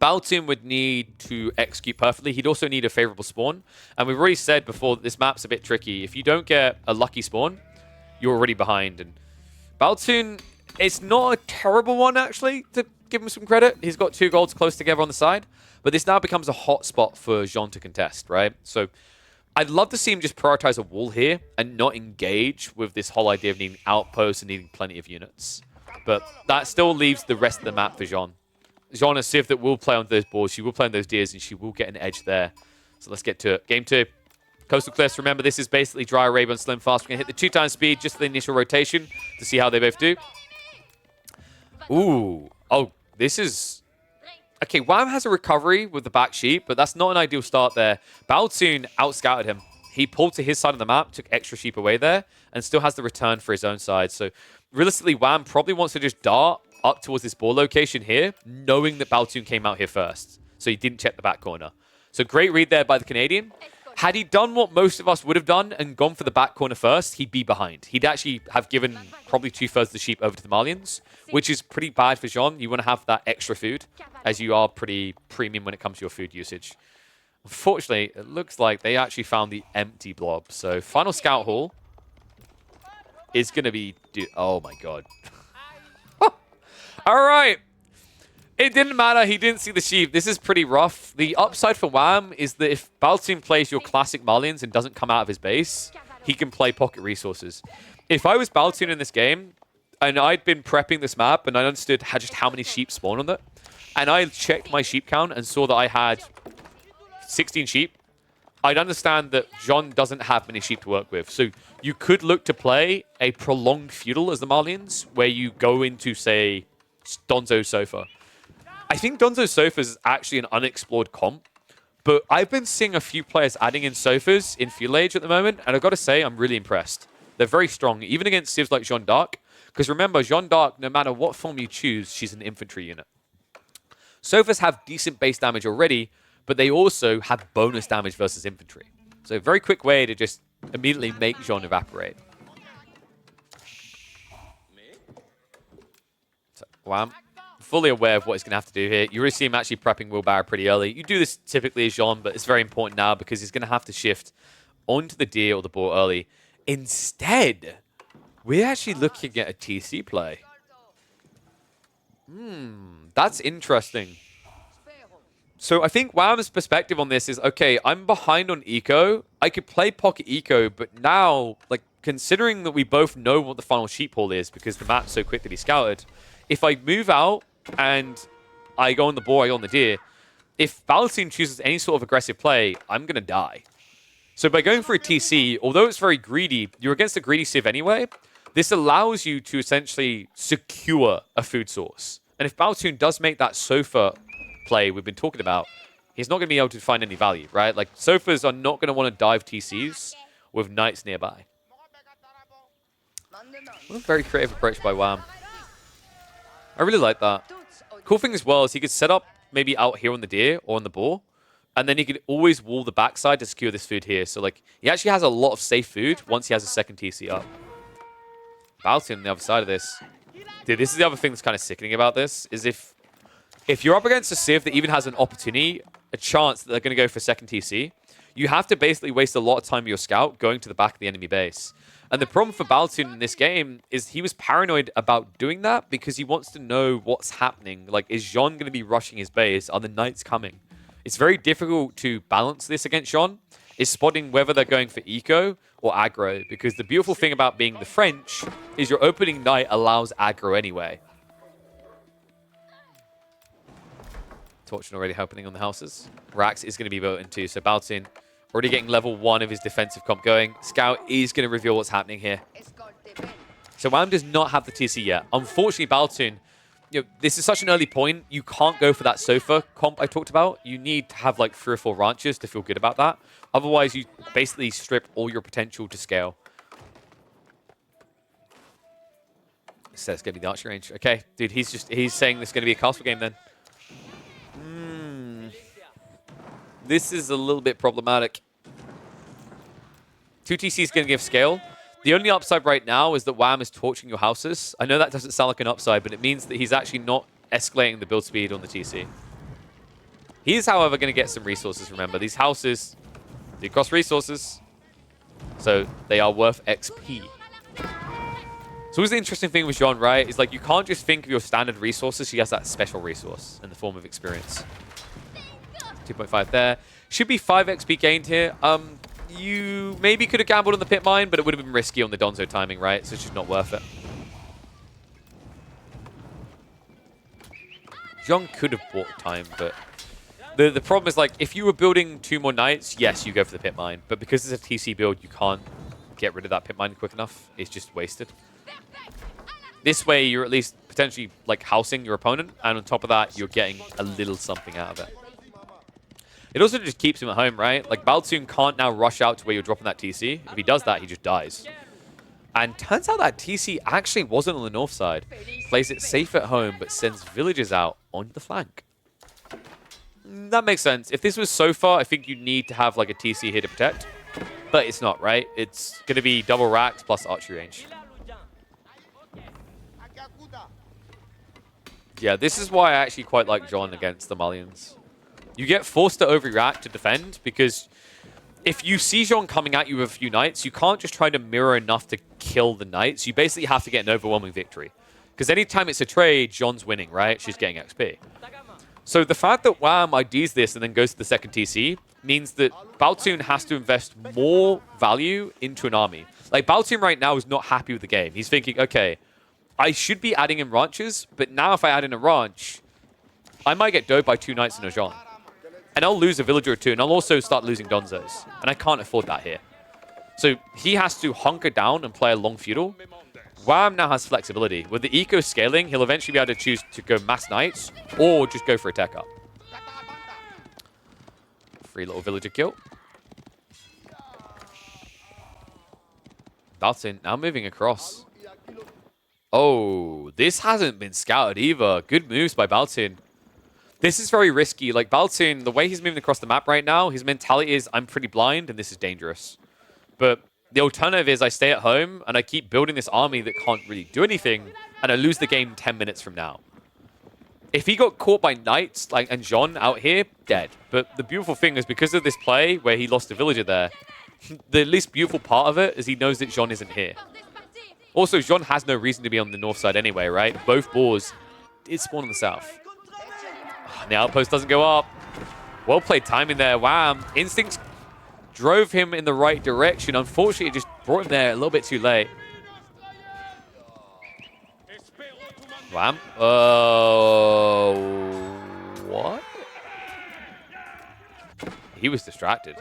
S1: Baltoon would need to execute perfectly. He'd also need a favorable spawn. And we've already said before that this map's a bit tricky. If you don't get a lucky spawn, you're already behind. And Baltoon, it's not a terrible one, actually, to give him some credit. He's got 2 golds close together on the side. But this now becomes a hot spot for Jeanne to contest, right? So I'd love to see him just prioritize a wall here and not engage with this whole idea of needing outposts and needing plenty of units. But that still leaves the rest of the map for Jeanne. Jeanne, a civ that will play on those boards. She will play on those deers, and she will get an edge there. So let's get to it. Game 2. Coastal Cliffs, remember, this is basically Dry Arabia and Slim Fast. We're going to hit the 2 times speed just for the initial rotation to see how they both do. Ooh. Oh, this is... Okay, Wham has a recovery with the back sheep, but that's not an ideal start there. Baltoon outscouted him. He pulled to his side of the map, took extra sheep away there, and still has the return for his own side. So realistically, Wham probably wants to just dart up towards this ball location here, knowing that Baltoon came out here first. So he didn't check the back corner. So great read there by the Canadian. Had he done what most of us would have done and gone for the back corner first, he'd be behind. He'd actually have given probably 2/3 of the sheep over to the Malians, which is pretty bad for Jeanne. You want to have that extra food, as you are pretty premium when it comes to your food usage. Unfortunately, it looks like they actually found the empty blob. So final scout hall is going to be... Oh my god. All right. It didn't matter. He didn't see the sheep. This is pretty rough. The upside for Wham is that if Baltoon plays your classic Malians and doesn't come out of his base, he can play pocket resources. If I was Baltoon in this game, and I'd been prepping this map, and I understood just how many sheep spawn on it. And I checked my sheep count and saw that I had 16 sheep. I'd understand that Jeanne doesn't have many sheep to work with. So you could look to play a prolonged feudal as the Malians, where you go into, say, Donzo's Sofa. I think Donzo's Sofa is actually an unexplored comp, but I've been seeing a few players adding in Sofas in Feudal Age at the moment, and I've got to say, I'm really impressed. They're very strong, even against civs like Jeanne D'Arc, because remember, Jeanne D'Arc, no matter what form you choose, she's an infantry unit. Sofas have decent base damage already, but they also have bonus damage versus infantry. So a very quick way to just immediately make Jeanne evaporate. So, wow. Fully aware of what he's going to have to do here. You really see him actually prepping wheelbarrow pretty early. You do this typically as Jeanne, but it's very important now because he's going to have to shift onto the deer or the boar early. Instead, we're actually looking at a TC play. That's interesting. So I think Wham's perspective on this is, okay, I'm behind on eco. I could play pocket eco, but now, like, considering that we both know what the final sheep haul is because the map's so quick to be scouted, if I move out and I go on the boar, I go on the deer, if Byzantine chooses any sort of aggressive play, I'm going to die. So by going for a TC, although it's very greedy, you're against a greedy civ anyway, this allows you to essentially secure a food source. And if Byzantine does make that sofa play we've been talking about, he's not going to be able to find any value, right? Like, sofas are not going to want to dive TCs with knights nearby. What a very creative approach by Wham. I really like that. Cool thing as well is he could set up maybe out here on the deer or on the boar, and then he could always wall the backside to secure this food here. So, like, he actually has a lot of safe food once he has a second TC up. Byzantine on the other side of this. Dude, this is the other thing that's kind of sickening about this, is if you're up against a civ that even has an opportunity, a chance that they're going to go for second TC, you have to basically waste a lot of time with your scout going to the back of the enemy base. And the problem for Byzantine in this game is he was paranoid about doing that because he wants to know what's happening. Like, is Jeanne going to be rushing his base? Are the knights coming? It's very difficult to balance this against Jeanne, is spotting whether they're going for eco or aggro, because the beautiful thing about being the French is your opening knight allows aggro anyway. Torchon already happening on the houses. Rax is going to be built into, so Byzantine already getting level 1 of his defensive comp going. Scout is going to reveal what's happening here. So Wham does not have the TC yet. Unfortunately, Byzantine, this is such an early point. You can't go for that sofa comp I talked about. You need to have like 3 or 4 ranches to feel good about that. Otherwise, you basically strip all your potential to scale. So it's going to be the archery range. Okay, dude, he's saying this is going to be a castle game then. This is a little bit problematic. 2 TC is going to give scale. The only upside right now is that Wham is torching your houses. I know that doesn't sound like an upside, but it means that he's actually not escalating the build speed on the TC. He is, however, going to get some resources, remember. These houses do cost resources, so they are worth XP. So what's the interesting thing with Jeanne, right, is like you can't just think of your standard resources. She has that special resource in the form of experience. 2.5 there. Should be 5 XP gained here. You maybe could have gambled on the pit mine, but it would have been risky on the Donzo timing, right? So it's just not worth it. Jeanne could have bought time, but the problem is, like, if you were building 2 more knights, yes, you go for the pit mine. But because it's a TC build, you can't get rid of that pit mine quick enough. It's just wasted. This way, you're at least potentially, like, housing your opponent, and on top of that, you're getting a little something out of it. It also just keeps him at home, right? Like, Byzantine can't now rush out to where you're dropping that TC. If he does that, he just dies. And turns out that TC actually wasn't on the north side. Plays it safe at home, but sends villagers out on the flank. That makes sense. If this was so far, I think you need to have, like, a TC here to protect. But it's not, right? It's going to be double racked plus archery range. Yeah, this is why I actually quite like Jeanne against the Malians. You get forced to overreact to defend, because if you see Jeanne coming at you with a few knights, you can't just try to mirror enough to kill the knights. You basically have to get an overwhelming victory. Because anytime it's a trade, Jeanne's winning, right? She's getting XP. So the fact that Wham IDs this and then goes to the second TC means that Byzantine has to invest more value into an army. Like, Byzantine right now is not happy with the game. He's thinking, okay, I should be adding in ranches, but now if I add in a ranch, I might get doped by 2 knights and a Jeanne. And I'll lose a villager or 2, and I'll also start losing Donzos. And I can't afford that here. So he has to hunker down and play a long feudal. Wham now has flexibility. With the eco scaling, he'll eventually be able to choose to go mass knights or just go for a tech up. Free little villager kill. Baltin now moving across. Oh, this hasn't been scouted either. Good moves by Baltin. This is very risky. Like, Baltin, the way he's moving across the map right now, his mentality is, I'm pretty blind, and this is dangerous. But the alternative is I stay at home, and I keep building this army that can't really do anything, and I lose the game 10 minutes from now. If he got caught by knights like and Jeanne out here, dead. But the beautiful thing is because of this play, where he lost a villager there, the least beautiful part of it is he knows that Jeanne isn't here. Also, Jeanne has no reason to be on the north side anyway, right? Both boars did spawn on the south. The outpost doesn't go up. Well played timing there. Wham. Instincts drove him in the right direction. Unfortunately, it just brought him there a little bit too late. Wham. What? He was distracted.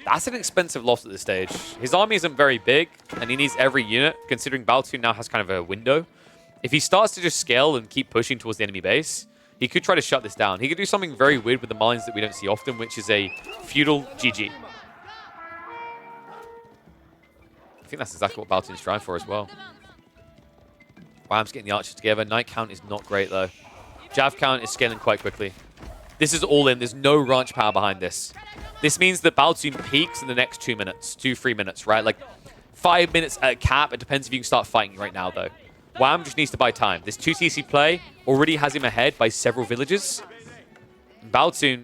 S1: That's an expensive loss at this stage. His army isn't very big, and he needs every unit, considering Baltu now has kind of a window. If he starts to just scale and keep pushing towards the enemy base, he could try to shut this down. He could do something very weird with the Malians that we don't see often, which is a feudal GG. I think that's exactly what Baltin's trying for as well. Wham's getting the archers together. Knight count is not great, though. Jav count is scaling quite quickly. This is all in. There's no ranch power behind this. This means that Baltun peaks in the next 2 minutes, 3 minutes, right? Like 5 minutes at a cap. It depends if you can start fighting right now, though. Wham just needs to buy time. This 2 TC play already has him ahead by several villages. Baltun,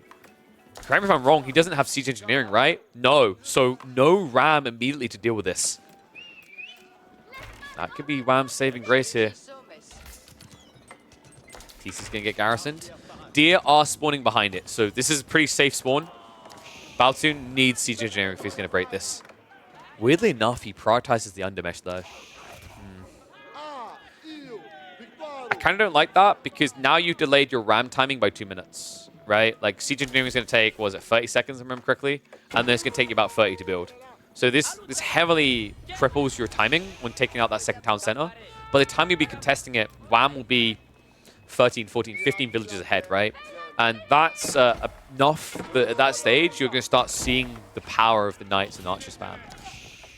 S1: correct me if I'm wrong, he doesn't have siege engineering, right? No. So no Ram immediately to deal with this. That could be Wham's saving grace here. TC's going to get garrisoned. Deer are spawning behind it, so this is a pretty safe spawn. Baltun needs siege engineering if he's going to break this. Weirdly enough, he prioritizes the undermesh, though. I kind of don't like that, because now you've delayed your ram timing by 2 minutes, right? Like, siege engineering is going to take, what was it, 30 seconds, if I remember correctly? And then it's going to take you about 30 to build. So this heavily cripples your timing when taking out that second town center. By the time you'll be contesting it, Wham will be 13, 14, 15 villages ahead, right? And that's enough that at that stage, you're going to start seeing the power of the knights and archer spam.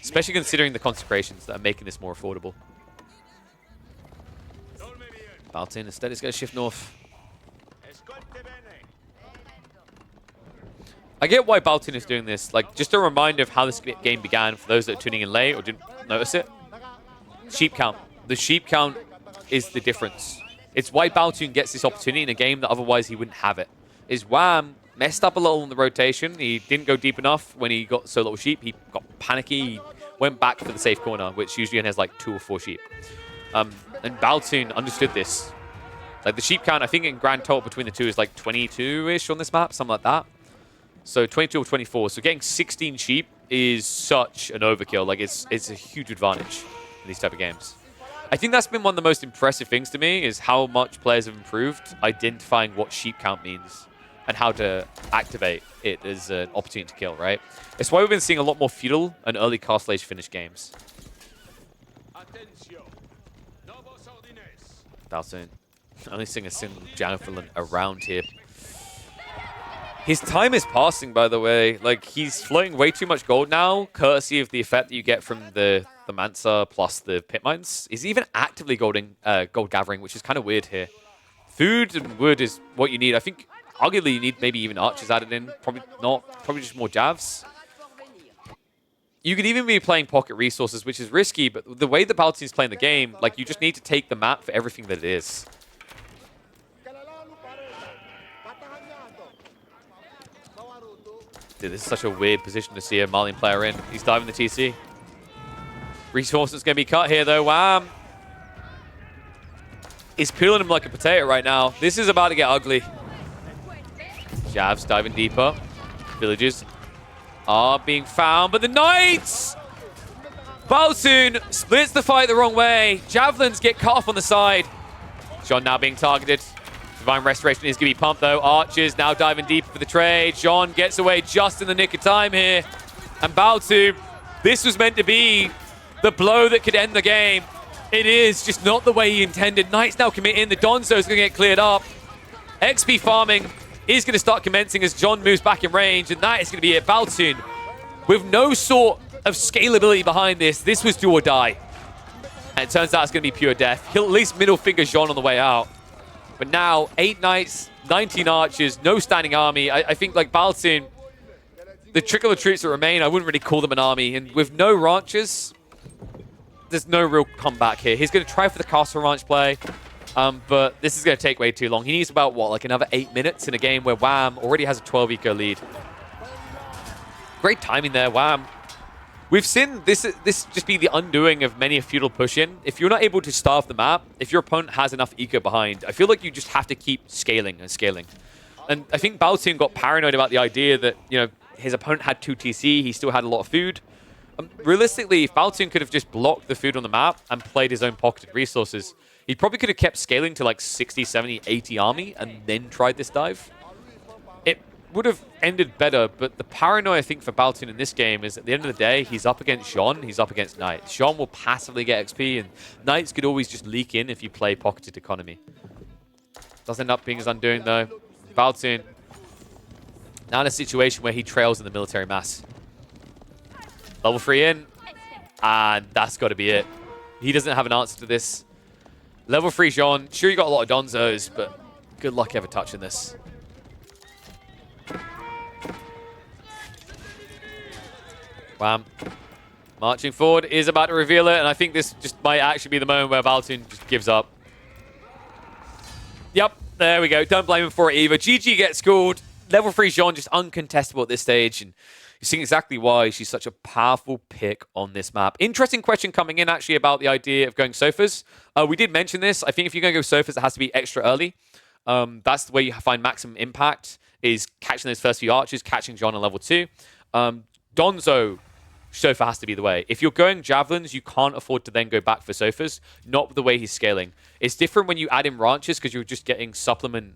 S1: Especially considering the consecrations that are making this more affordable. Baltin instead is going to shift north. I get why Baltin is doing this. Like, just a reminder of how this game began for those that are tuning in late or didn't notice it. Sheep count. The sheep count is the difference. It's why Baltun gets this opportunity in a game that otherwise he wouldn't have it. Is Wham messed up a little in the rotation. He didn't go deep enough when he got so little sheep. He got panicky. He went back for the safe corner, which usually has like 2 or 4 sheep. And Baltun understood this. Like, the sheep count, I think in grand total between the two is like 22-ish on this map, something like that. So 22 or 24. So getting 16 sheep is such an overkill. Like, it's a huge advantage in these type of games. I think that's been one of the most impressive things to me, is how much players have improved identifying what sheep count means and how to activate it as an opportunity to kill, right? It's why we've been seeing a lot more feudal and early Castle Age finish games. Baltun only seeing a single javelin around here. His time is passing, by the way. Like, he's floating way too much gold now, courtesy of the effect that you get from the Mansa plus the pit mines. He's even actively gold gathering, which is kind of weird here. Food and wood is what you need. I think, arguably, you need maybe even archers added in. Probably not. Probably just more javs. You could even be playing pocket resources, which is risky, but the way that Baltin's playing the game, like, you just need to take the map for everything that it is. Dude, this is such a weird position to see a Malian player in. He's diving the TC. Resources going to be cut here, though. Wham! He's peeling him like a potato right now. This is about to get ugly. Javs diving deeper. Villages are being found, but the knights! Baltoon splits the fight the wrong way. Javelins get cut off on the side. Jeanne now being targeted. Divine Restoration is going to be pumped, though. Archers now diving deep for the trade. Jeanne gets away just in the nick of time here. And Baltoon, this was meant to be the blow that could end the game. It is just not the way he intended. Knight's now committing. The Donzo is going to get cleared up. XP farming is going to start commencing as Jeanne moves back in range. And that is going to be it. Baltoon, with no sort of scalability behind this, this was do or die. And it turns out it's going to be pure death. He'll at least middle finger Jeanne on the way out. But now, 8 knights, 19 archers, no standing army. I think, like, Baltoon, the trickle of troops that remain, I wouldn't really call them an army. And with no ranches, there's no real comeback here. He's going to try for the castle ranch play, but this is going to take way too long. He needs about, what, like another 8 minutes in a game where Wham already has a 12 eco lead. Great timing there, Wham. We've seen this just be the undoing of many a feudal push-in. If you're not able to starve the map, if your opponent has enough eco behind, I feel like you just have to keep scaling and scaling. And I think Baltoon got paranoid about the idea that, you know, his opponent had 2 TC, he still had a lot of food. Realistically, if Baltoon could have just blocked the food on the map and played his own pocketed resources, he probably could have kept scaling to like 60, 70, 80 army and then tried this dive. It would have ended better, but the paranoia I think for Baltoon in this game is at the end of the day, he's up against Jeanne, he's up against Knight. Jeanne will passively get XP, and Knights could always just leak in if you play pocketed economy. Does end up being his undoing though. Baltoon now in a situation where he trails in the military mass. Level 3 in, and that's got to be it. He doesn't have an answer to this. Level 3 Jeanne, sure you got a lot of Donzos, but good luck ever touching this. Wham. Marching forward is about to reveal it, and I think this just might actually be the moment where Baltoon just gives up. Yep, there we go. Don't blame him for it either. GG gets scored. Level 3 Jeanne just uncontestable at this stage, and you're seeing exactly why she's such a powerful pick on this map. Interesting question coming in actually about the idea of going sofas. We did mention this. I think if you're going to go sofas, it has to be extra early. That's the way you find maximum impact, is catching those first few archers, catching Jeanne on level 2. Donzo sofa has to be the way. If you're going javelins, you can't afford to then go back for sofas. Not the way he's scaling. It's different when you add in ranches because you're just getting supplement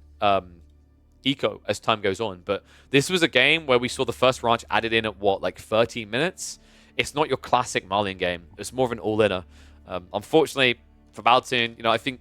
S1: eco as time goes on. But this was a game where we saw the first ranch added in at what, like 13 minutes? It's not your classic Malian game. It's more of an all-inner. Unfortunately for Baltoon, you know, I think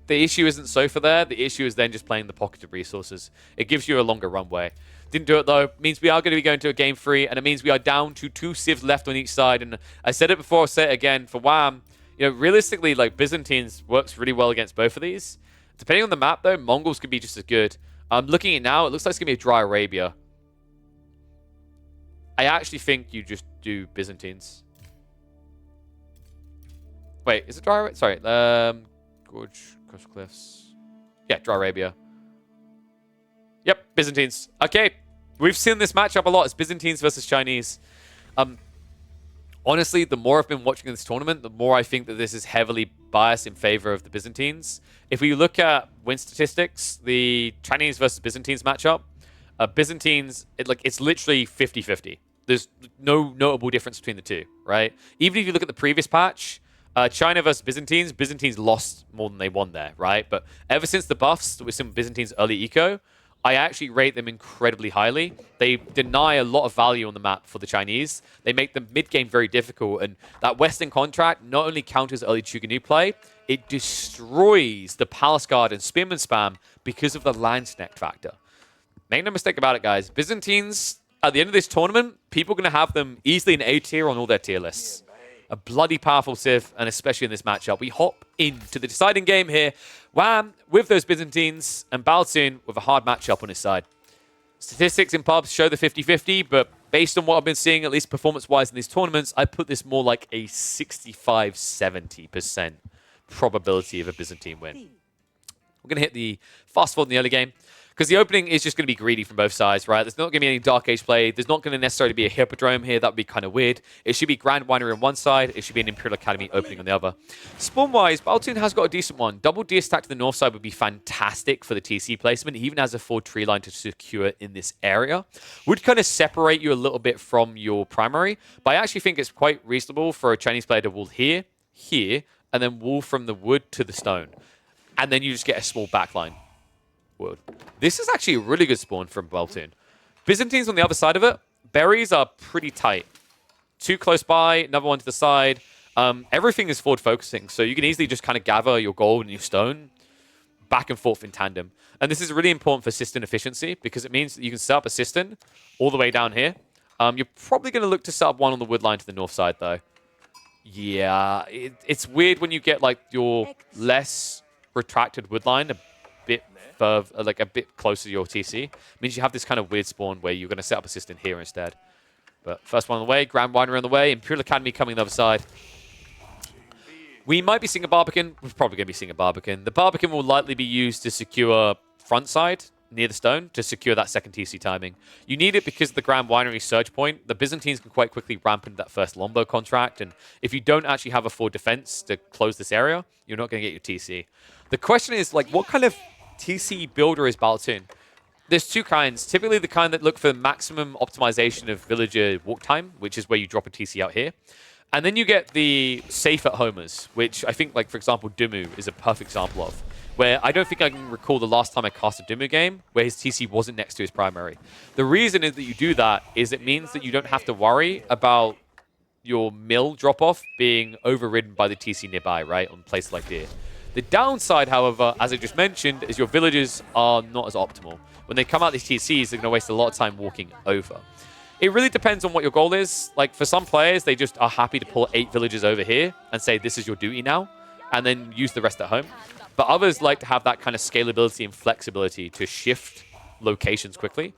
S1: the issue isn't sofa there. The issue is then just playing the pocketed resources. It gives you a longer runway. Didn't do it though. Means we are going to be going to a game 3, and it means we are down to 2 civs left on each side. And I said it before, I'll say it again. For Wham, you know, realistically, like Byzantines works really well against both of these. Depending on the map though, Mongols could be just as good. I'm looking at now, it looks like it's going to be a dry Arabia. I actually think you just do Byzantines. Wait, is it dry Arabia? Sorry, Gorge, Coastal Cliffs. Yeah, dry Arabia. Yep, Byzantines. Okay, we've seen this matchup a lot. It's Byzantines versus Chinese. Honestly, the more I've been watching this tournament, the more I think that this is heavily biased in favor of the Byzantines. If we look at win statistics, the Chinese versus Byzantines matchup, Byzantines, it's literally 50-50. There's no notable difference between the two, right? Even if you look at the previous patch, China versus Byzantines, Byzantines lost more than they won there, right? But ever since the buffs with some Byzantines early eco, I actually rate them incredibly highly. They deny a lot of value on the map for the Chinese. They make the mid-game very difficult, and that Western contract not only counters early Chuganu play, it destroys the Palace Guard and Spearman spam because of the land snack factor. Make no mistake about it, guys. Byzantines, at the end of this tournament, people are going to have them easily in A tier on all their tier lists. A bloody powerful civ, and especially in this matchup. We hop into the deciding game here. Wham with those Byzantines, and Baltoon with a hard matchup on his side. Statistics in pubs show the 50-50, but based on what I've been seeing, at least performance-wise in these tournaments, I put this more like a 65-70% probability of a Byzantine win. We're going to hit the fast forward in the early game. Because the opening is just going to be greedy from both sides, right? There's not going to be any Dark Age play. There's not going to necessarily be a Hippodrome here. That would be kind of weird. It should be Grand Winery on one side. It should be an Imperial Academy opening on the other. Spawn-wise, Baltoon has got a decent one. Double D stack to the north side would be fantastic for the TC placement. He even has a full tree line to secure in this area. Would kind of separate you a little bit from your primary. But I actually think it's quite reasonable for a Chinese player to wall here, here, and then wall from the wood to the stone. And then you just get a small backline. Wood. This is actually a really good spawn from Baltoon. Byzantines on the other side of it. Berries are pretty tight. Two close by, another one to the side. Everything is forward focusing, so you can easily just kind of gather your gold and your stone back and forth in tandem. And this is really important for cistern efficiency because it means that you can set up a cistern all the way down here. You're probably going to look to set up one on the wood line to the north side, though. Yeah, it's weird when you get like your less retracted wood line a bit further, like a bit closer to your TC. It means you have this kind of weird spawn where you're going to set up a cistern here instead. But first one on the way, Grand Winery on the way, Imperial Academy coming on the other side. We might be seeing a Barbican. We're probably going to be seeing a Barbican. The Barbican will likely be used to secure front side near the stone to secure that second TC timing. You need it because of the Grand Winery surge point. The Byzantines can quite quickly ramp into that first Lombo contract, and if you don't actually have a full defense to close this area, you're not going to get your TC. The question is, like, what kind of TC builder is Baltoon? There's two kinds. Typically the kind that look for maximum optimization of villager walk time, which is where you drop a TC out here. And then you get the safe at homers, which I think, like, for example, Dumu is a perfect example of, where I don't think I can recall the last time I cast a Dumu game where his TC wasn't next to his primary. The reason is that you do that is it means that you don't have to worry about your mill drop-off being overridden by the TC nearby, right, on places like Deer. The downside, however, as I just mentioned, is your villages are not as optimal. When they come out these TCs, they're going to waste a lot of time walking over. It really depends on what your goal is. Like, for some players, they just are happy to pull 8 villages over here and say, this is your duty now, and then use the rest at home. But others like to have that kind of scalability and flexibility to shift locations quickly.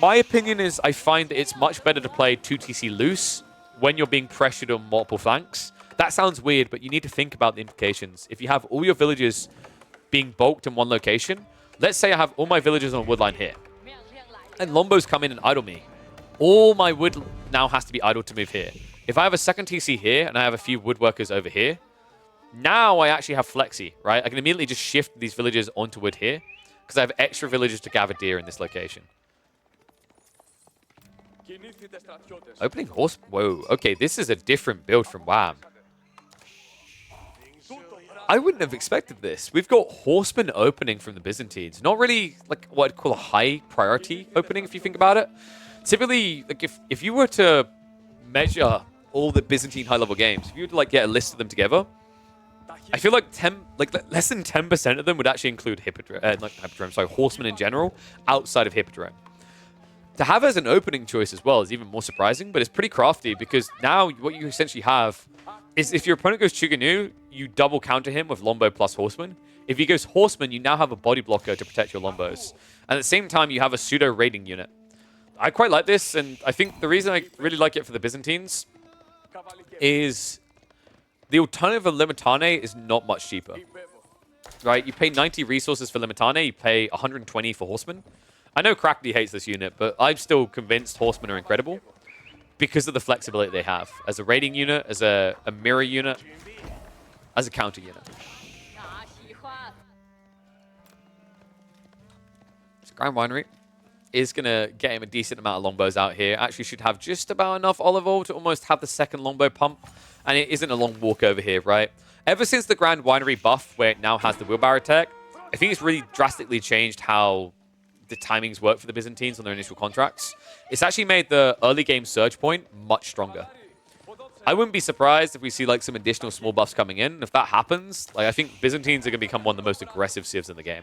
S1: My opinion is I find that it's much better to play 2 TC loose when you're being pressured on multiple flanks. That sounds weird, but you need to think about the implications. If you have all your villages being bulked in one location, let's say I have all my villages on a wood line here, and Lombos come in and idle me. All my wood now has to be idle to move here. If I have a second TC here and I have a few woodworkers over here, now I actually have flexi, right? I can immediately just shift these villages onto wood here because I have extra villages to gather deer in this location. Opening horse. Whoa. Okay, this is a different build from WAM. I wouldn't have expected this. We've got horseman opening from the Byzantines. Not really like what I'd call a high priority opening if you think about it. Typically, like if you were to measure all the Byzantine high-level games, if you were to like get a list of them together, I feel like less than 10% of them would actually include horsemen in general outside of Hippodrome. To have as an opening choice as well is even more surprising, but it's pretty crafty because now what you essentially have is if your opponent goes Chuganu, you double counter him with Lombo plus Horseman. If he goes Horseman, you now have a body blocker to protect your Lombos. And at the same time, you have a pseudo raiding unit. I quite like this, and I think the reason I really like it for the Byzantines is the alternative of Limitane is not much cheaper. Right? You pay 90 resources for Limitane, you pay 120 for Horseman. I know Crackly hates this unit, but I'm still convinced Horsemen are incredible because of the flexibility they have as a raiding unit, as a mirror unit, as a counter unit. So Grand Winery is going to get him a decent amount of longbows out here. Actually should have just about enough olive oil to almost have the second longbow pump. And it isn't a long walk over here, right? Ever since the Grand Winery buff, where it now has the wheelbarrow tech, I think it's really drastically changed how the timings work for the Byzantines on their initial contracts. It's actually made the early game surge point much stronger. I wouldn't be surprised if we see like some additional small buffs coming in. If that happens, like I think Byzantines are going to become one of the most aggressive civs in the game.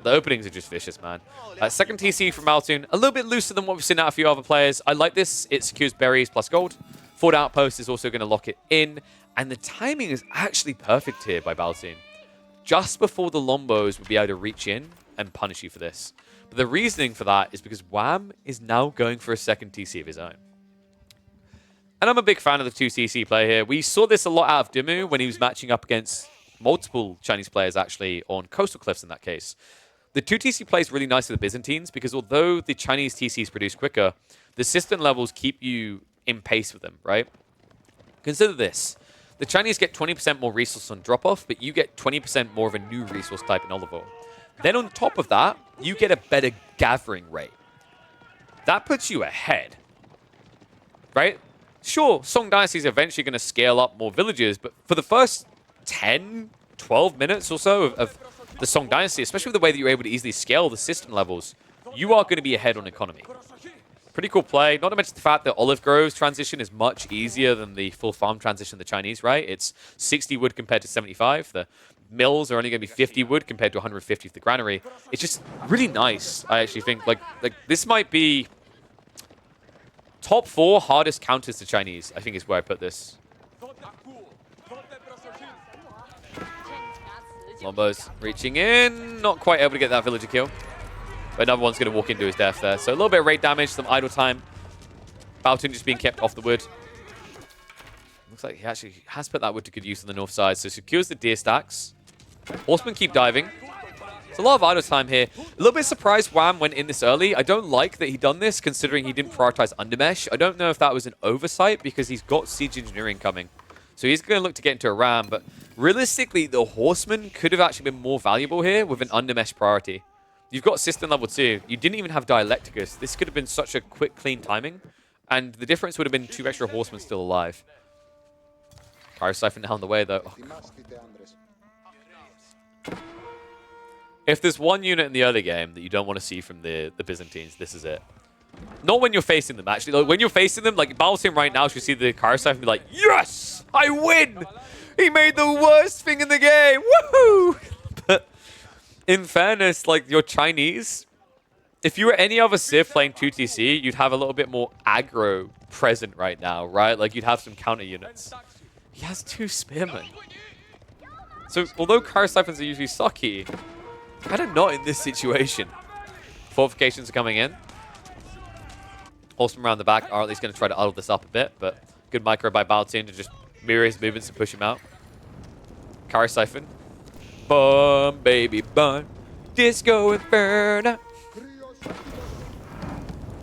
S1: The openings are just vicious, man. Second TC from Baltoon, a little bit looser than what we've seen out of a few other players. I like this. It secures berries plus gold. Forward outpost is also going to lock it in. And the timing is actually perfect here by Baltoon. Just before the Lombos would be able to reach in and punish you for this. But the reasoning for that is because WAM is now going for a second TC of his own. And I'm a big fan of the 2 TC play here. We saw this a lot out of Dimu when he was matching up against multiple Chinese players, actually, on Coastal Cliffs in that case. The 2TC plays really nice for the Byzantines because although the Chinese TCs produce quicker, the system levels keep you in pace with them, right? Consider this. The Chinese get 20% more resource on drop-off, but you get 20% more of a new resource type in olive oil. Then on top of that, you get a better gathering rate. That puts you ahead, right? Sure, Song Dynasty is eventually going to scale up more villages, but for the first 10, 12 minutes or so of the Song Dynasty, especially with the way that you're able to easily scale the system levels, you are going to be ahead on economy. Pretty cool play. Not to mention the fact that Olive Grove's transition is much easier than the full farm transition of the Chinese, right? It's 60 wood compared to 75. The mills are only going to be 50 wood compared to 150 for the granary. It's just really nice, I actually think. Like this might be top 4 hardest counters to Chinese, I think is where I put this. Lombo's reaching in. Not quite able to get that villager kill. But another one's going to walk into his death there. So a little bit of rate damage, some idle time. Baotung just being kept off the wood. Looks like he actually has put that wood to good use on the north side. So secures the deer stacks. Horsemen keep diving. There's a lot of idle time here. A little bit surprised Wham went in this early. I don't like that he done this, considering he didn't prioritize undermesh. I don't know if that was an oversight, because he's got siege engineering coming. So he's going to look to get into a ram. But realistically, the horseman could have actually been more valuable here with an undermesh priority. You've got system level 2. You didn't even have Dialecticus. This could have been such a quick, clean timing. And the difference would have been 2 extra horsemen still alive. Pyro-Siphon now on the way, though. Oh, if there's one unit in the early game that you don't want to see from the Byzantines, this is it. Not when you're facing them, actually. Like, when you're facing them, like, Battleteam right now should see the Pyro-Siphon be like, yes! I win! He made the worst thing in the game! Woohoo! But in fairness, like, your Chinese, if you were any other Civ playing 2TC, you'd have a little bit more aggro present right now, right? Like, you'd have some counter units. He has 2 spearmen. So, although Pyro-Siphons are usually sucky, kind of not in this situation. Fortifications are coming in. Horsemen around the back are at least going to try to idle this up a bit, but good micro by Baotung to just mirror his movements and push him out. Pyro-Siphon. Bum, baby, bum. Disco Inferno.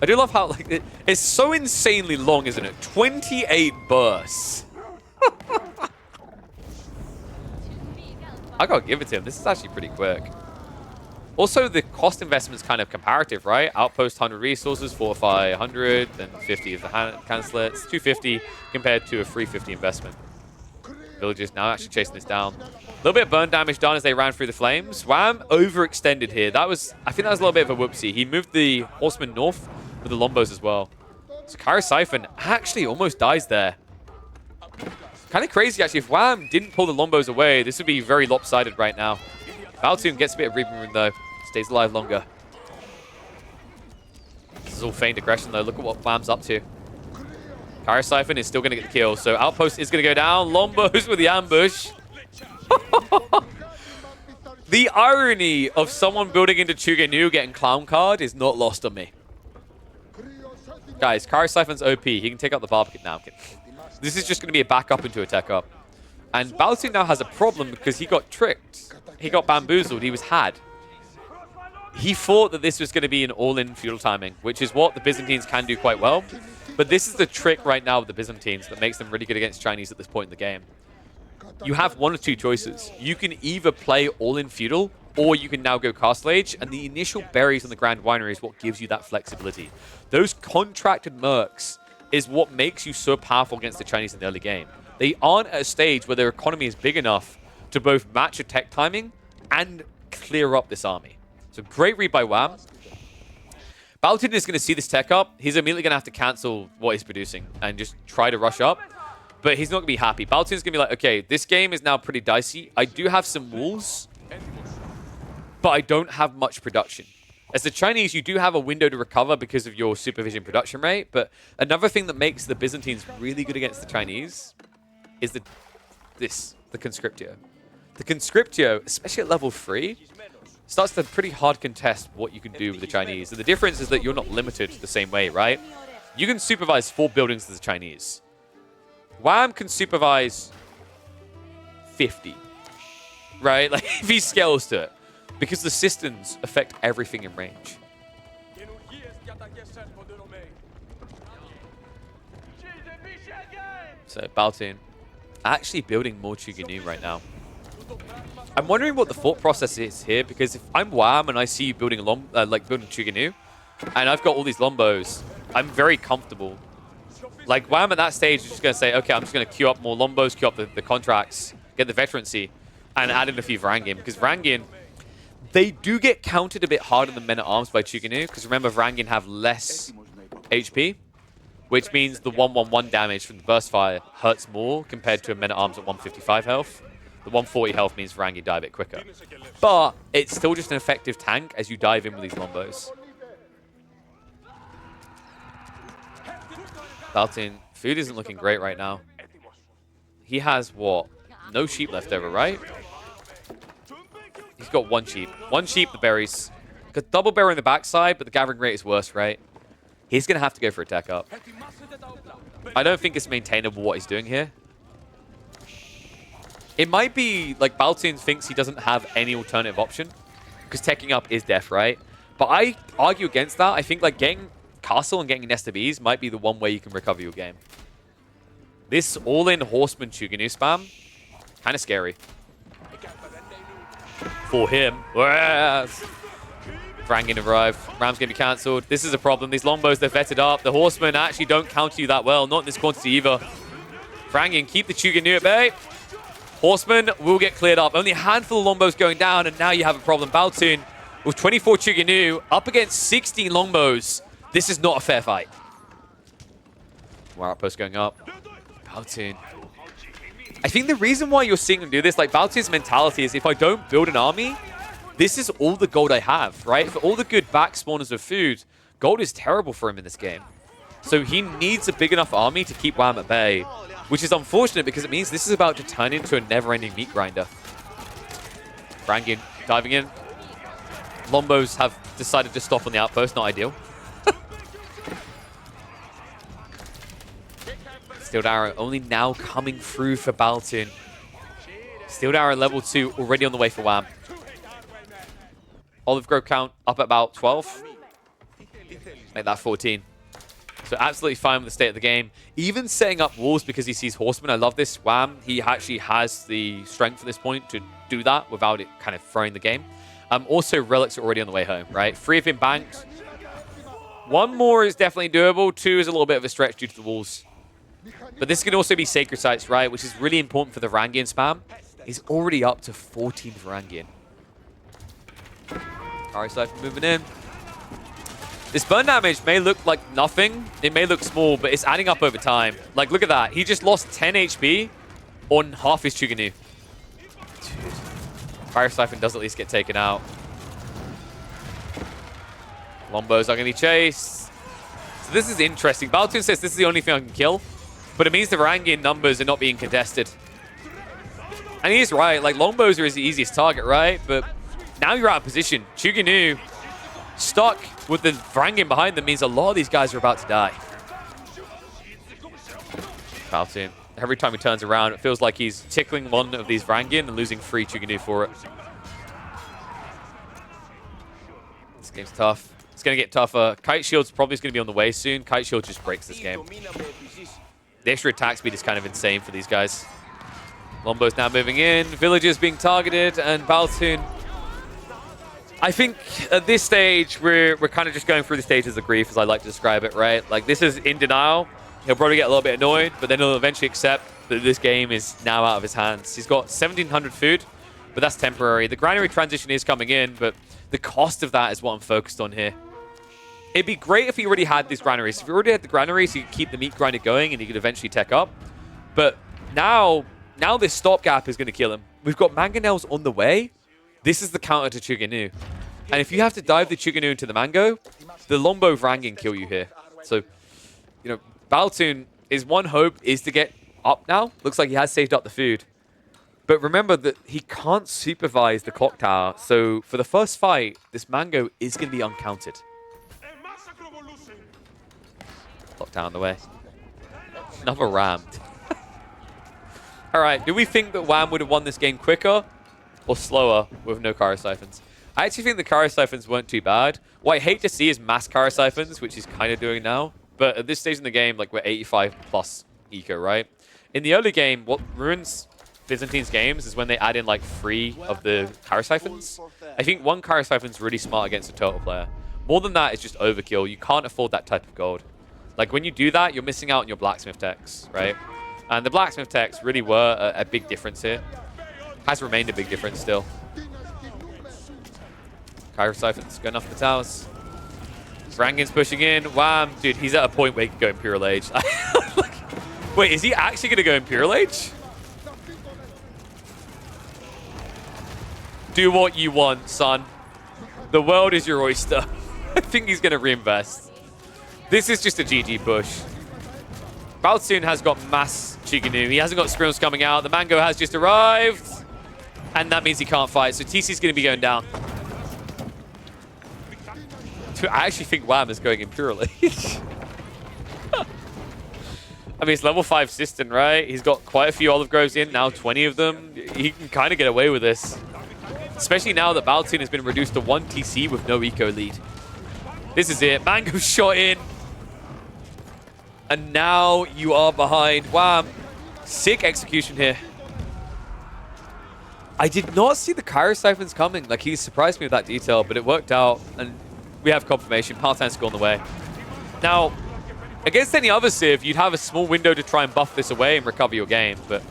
S1: I do love how, like, it's so insanely long, isn't it? 28 bursts. I gotta give it to him. This is actually pretty quick. Also, the cost investment's kind of comparative, right? Outpost 100 resources, fortify 100, then 50 of the cancelets, 250 compared to a 350 investment. Villagers now actually chasing this down. A little bit of burn damage done as they ran through the flames. Wham overextended here. I think that was a little bit of a whoopsie. He moved the horsemen north with the Lombos as well. So Pyro-Siphon actually almost dies there. Kind of crazy, actually. If Wham didn't pull the Lombos away, this would be very lopsided right now. Baotung gets a bit of breathing room, though. Stays alive longer. This is all feigned aggression, though. Look at what Wham's up to. Pyro-Siphon is still going to get the kill, so Outpost is going to go down. Lombos with the ambush. The irony of someone building into Chugenu getting Clown Card is not lost on me. Guys, Pyro-Siphon's OP. He can take out the Barbican now. This is just going to be a backup into a tech up. And Baotung now has a problem because he got tricked. He got bamboozled. He was had. He thought that this was going to be an all-in feudal timing, which is what the Byzantines can do quite well. But this is the trick right now with the Byzantines that makes them really good against Chinese at this point in the game. You have one of 2 choices. You can either play all-in feudal, or you can now go Castle Age, and the initial berries on the Grand Winery is what gives you that flexibility. Those contracted mercs is what makes you so powerful against the Chinese in the early game. They aren't at a stage where their economy is big enough to both match a tech timing and clear up this army. So great read by Wham. Baotung is going to see this tech up. He's immediately going to have to cancel what he's producing and just try to rush up. But he's not going to be happy. Baotung is going to be like, okay, this game is now pretty dicey. I do have some walls, but I don't have much production. As the Chinese, you do have a window to recover because of your supervision production rate. But another thing that makes the Byzantines really good against the Chinese is the Conscriptio. The Conscriptio, especially at level 3, starts to pretty hard contest what you can do with the Chinese. And the difference is that you're not limited the same way, right? You can supervise 4 buildings as the Chinese. Wham can supervise 50, right? Like, if he scales to it. because the systems affect everything in range. So Baltoon actually building more Chuganu right now. I'm wondering what the thought process is here, because if I'm Wham and I see you building building Chuganu, and I've got all these Lombos, I'm very comfortable. Like Wham at that stage is just going to say, okay, I'm just going to queue up more Lombos, queue up the contracts, get the veterancy, and add in a few Varangian. Because Varangian, they do get countered a bit harder than Men-at-Arms by Chuganu, because remember, Varangian have less HP, which means the 111 damage from the burst fire hurts more compared to a Men-at-Arms at 155 health. The 140 health means Varangian die a bit quicker. But it's still just an effective tank as you dive in with these Lombos. Baltoon, food isn't looking great right now. He has, what? No sheep left over, right? He's got one sheep. One sheep, the berries. Got double berry on the backside, but the gathering rate is worse, right? He's going to have to go for a tech up. I don't think it's maintainable what he's doing here. It might be like Baltoon thinks he doesn't have any alternative option, because teching up is death, right? But I argue against that. I think like getting Castle and getting Nest of Bees might be the one way you can recover your game. This all-in Horseman Chuganu spam, kind of scary. For him. Yes. Varangian arrived. Ram's going to be cancelled. This is a problem. These Lombos, they're vetted up. The Horsemen actually don't counter you that well. Not in this quantity either. Varangian, keep the Chuganu at bay. Horsemen will get cleared up. Only a handful of Lombos going down, and now you have a problem. Baltoon with 24 Chuganu up against 16 Lombos. This is not a fair fight. More outposts going up. Baltoon. I think the reason why you're seeing him do this, like Baltoon's mentality is if I don't build an army, this is all the gold I have, right? For all the good back spawners of food, gold is terrible for him in this game. So he needs a big enough army to keep Wham at bay, which is unfortunate because it means this is about to turn into a never-ending meat grinder. Varangian diving in. Lombos have decided to stop on the outpost, not ideal. Steeled Arrow only now coming through for Baltoon. Steeled Arrow level 2 already on the way for Wham. Olive Grove count up at about 12. Make that 14. So absolutely fine with the state of the game. Even setting up walls because he sees Horsemen. I love this. Wham, he actually has the strength at this point to do that without it kind of throwing the game. Also, Relics are already on the way home, right? 3 of him banked. 1 more is definitely doable. 2 is a little bit of a stretch due to the walls. But this can also be Sacred Sites, right? Which is really important for the Varangian spam. He's already up to 14 Varangian. Alright, so moving in. This burn damage may look like nothing. It may look small, but it's adding up over time. Like, look at that. He just lost 10 HP on half his Chuganu. Dude. Fire Siphon does at least get taken out. Lombos are going to be chased. So this is interesting. Baltoon says this is the only thing I can kill. But it means the Varangian numbers are not being contested. And he is right. Like, Lombos are his easiest target, right? But now you're out of position. Chuganu stuck with the Varangian behind them means a lot of these guys are about to die. Baltoon. Every time he turns around, it feels like he's tickling one of these Varangian and losing 3 Chuganu for it. This game's tough. It's going to get tougher. Kite Shield's probably going to be on the way soon. Kite Shield just breaks this game. The extra attack speed is kind of insane for these guys. Lombo's now moving in. Villagers being targeted. And Baltoon. I think at this stage, we're kind of just going through the stages of grief, as I like to describe it, right? Like, this is in denial. He'll probably get a little bit annoyed, but then he'll eventually accept that this game is now out of his hands. He's got 1,700 food, but that's temporary. The granary transition is coming in, but the cost of that is what I'm focused on here. It'd be great if he already had these granaries. If he already had the granaries, he could keep the meat grinder going and he could eventually tech up. But now this stopgap is going to kill him. We've got mangonels on the way. This is the counter to Chuganu. And if you have to dive the Chuganu into the mango, the Lombo Varangian kill you here. So, you know, Baltoon, his one hope is to get up now. Looks like he has saved up the food. But remember that he can't supervise the clock tower. So for the first fight, this mango is going to be uncounted. Clock tower on the way. Another rammed. All right, do we think that Wham would have won this game quicker or slower with no Cryo Siphons? I actually think the Kara Siphons weren't too bad. What I hate to see is mass Kara Siphons, which he's kind of doing now. But at this stage in the game, like, we're 85 plus eco, right? In the early game, what ruins Byzantine's games is when they add in, like, 3 of the Kara Siphons. I think 1 Kara Siphon's really smart against a total player. More than that, it's just overkill. You can't afford that type of gold. Like, when you do that, you're missing out on your blacksmith techs, right? And the blacksmith techs really were a big difference here. Has remained a big difference still. Kara Siphons going off the towers. Rangin's pushing in. Wham! Dude, he's at a point where he can go Imperial Age. Wait, is he actually going to go Imperial Age? Do what you want, son. The world is your oyster. I think he's going to reinvest. This is just a GG push. Baltoon has got mass Chiganu. He hasn't got Skrills coming out. The Mango has just arrived. And that means he can't fight. So TC's going to be going down. I actually think Wham is going Imperial Age. I mean, it's level 5 Sistan, right? He's got quite a few Olive Groves in, now 20 of them. He can kind of get away with this. Especially now that Baltoon has been reduced to 1 TC with no eco lead. This is it. Mango shot in. And now you are behind. Wham. Sick execution here. I did not see the Kara Siphons coming. Like, he surprised me with that detail, but it worked out. And we have confirmation. Paltan's gone the way. Now, against any other Civ, you'd have a small window to try and buff this away and recover your game. But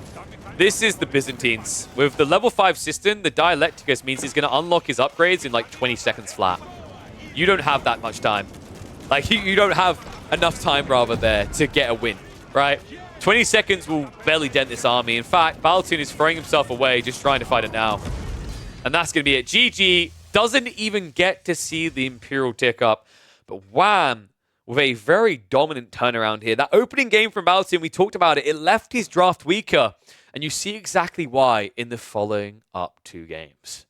S1: this is the Byzantines. With the level 5 Sistan, the Dialecticus means he's going to unlock his upgrades in like 20 seconds flat. You don't have that much time. Like, you don't have enough time, rather, there to get a win, right? 20 seconds will barely dent this army. In fact, Baltoon is throwing himself away, just trying to fight it now. And that's going to be it. GG doesn't even get to see the Imperial tick up. But Wham, with a very dominant turnaround here. That opening game from Baltoon, we talked about it. It left his draft weaker. And you see exactly why in the following up 2 games.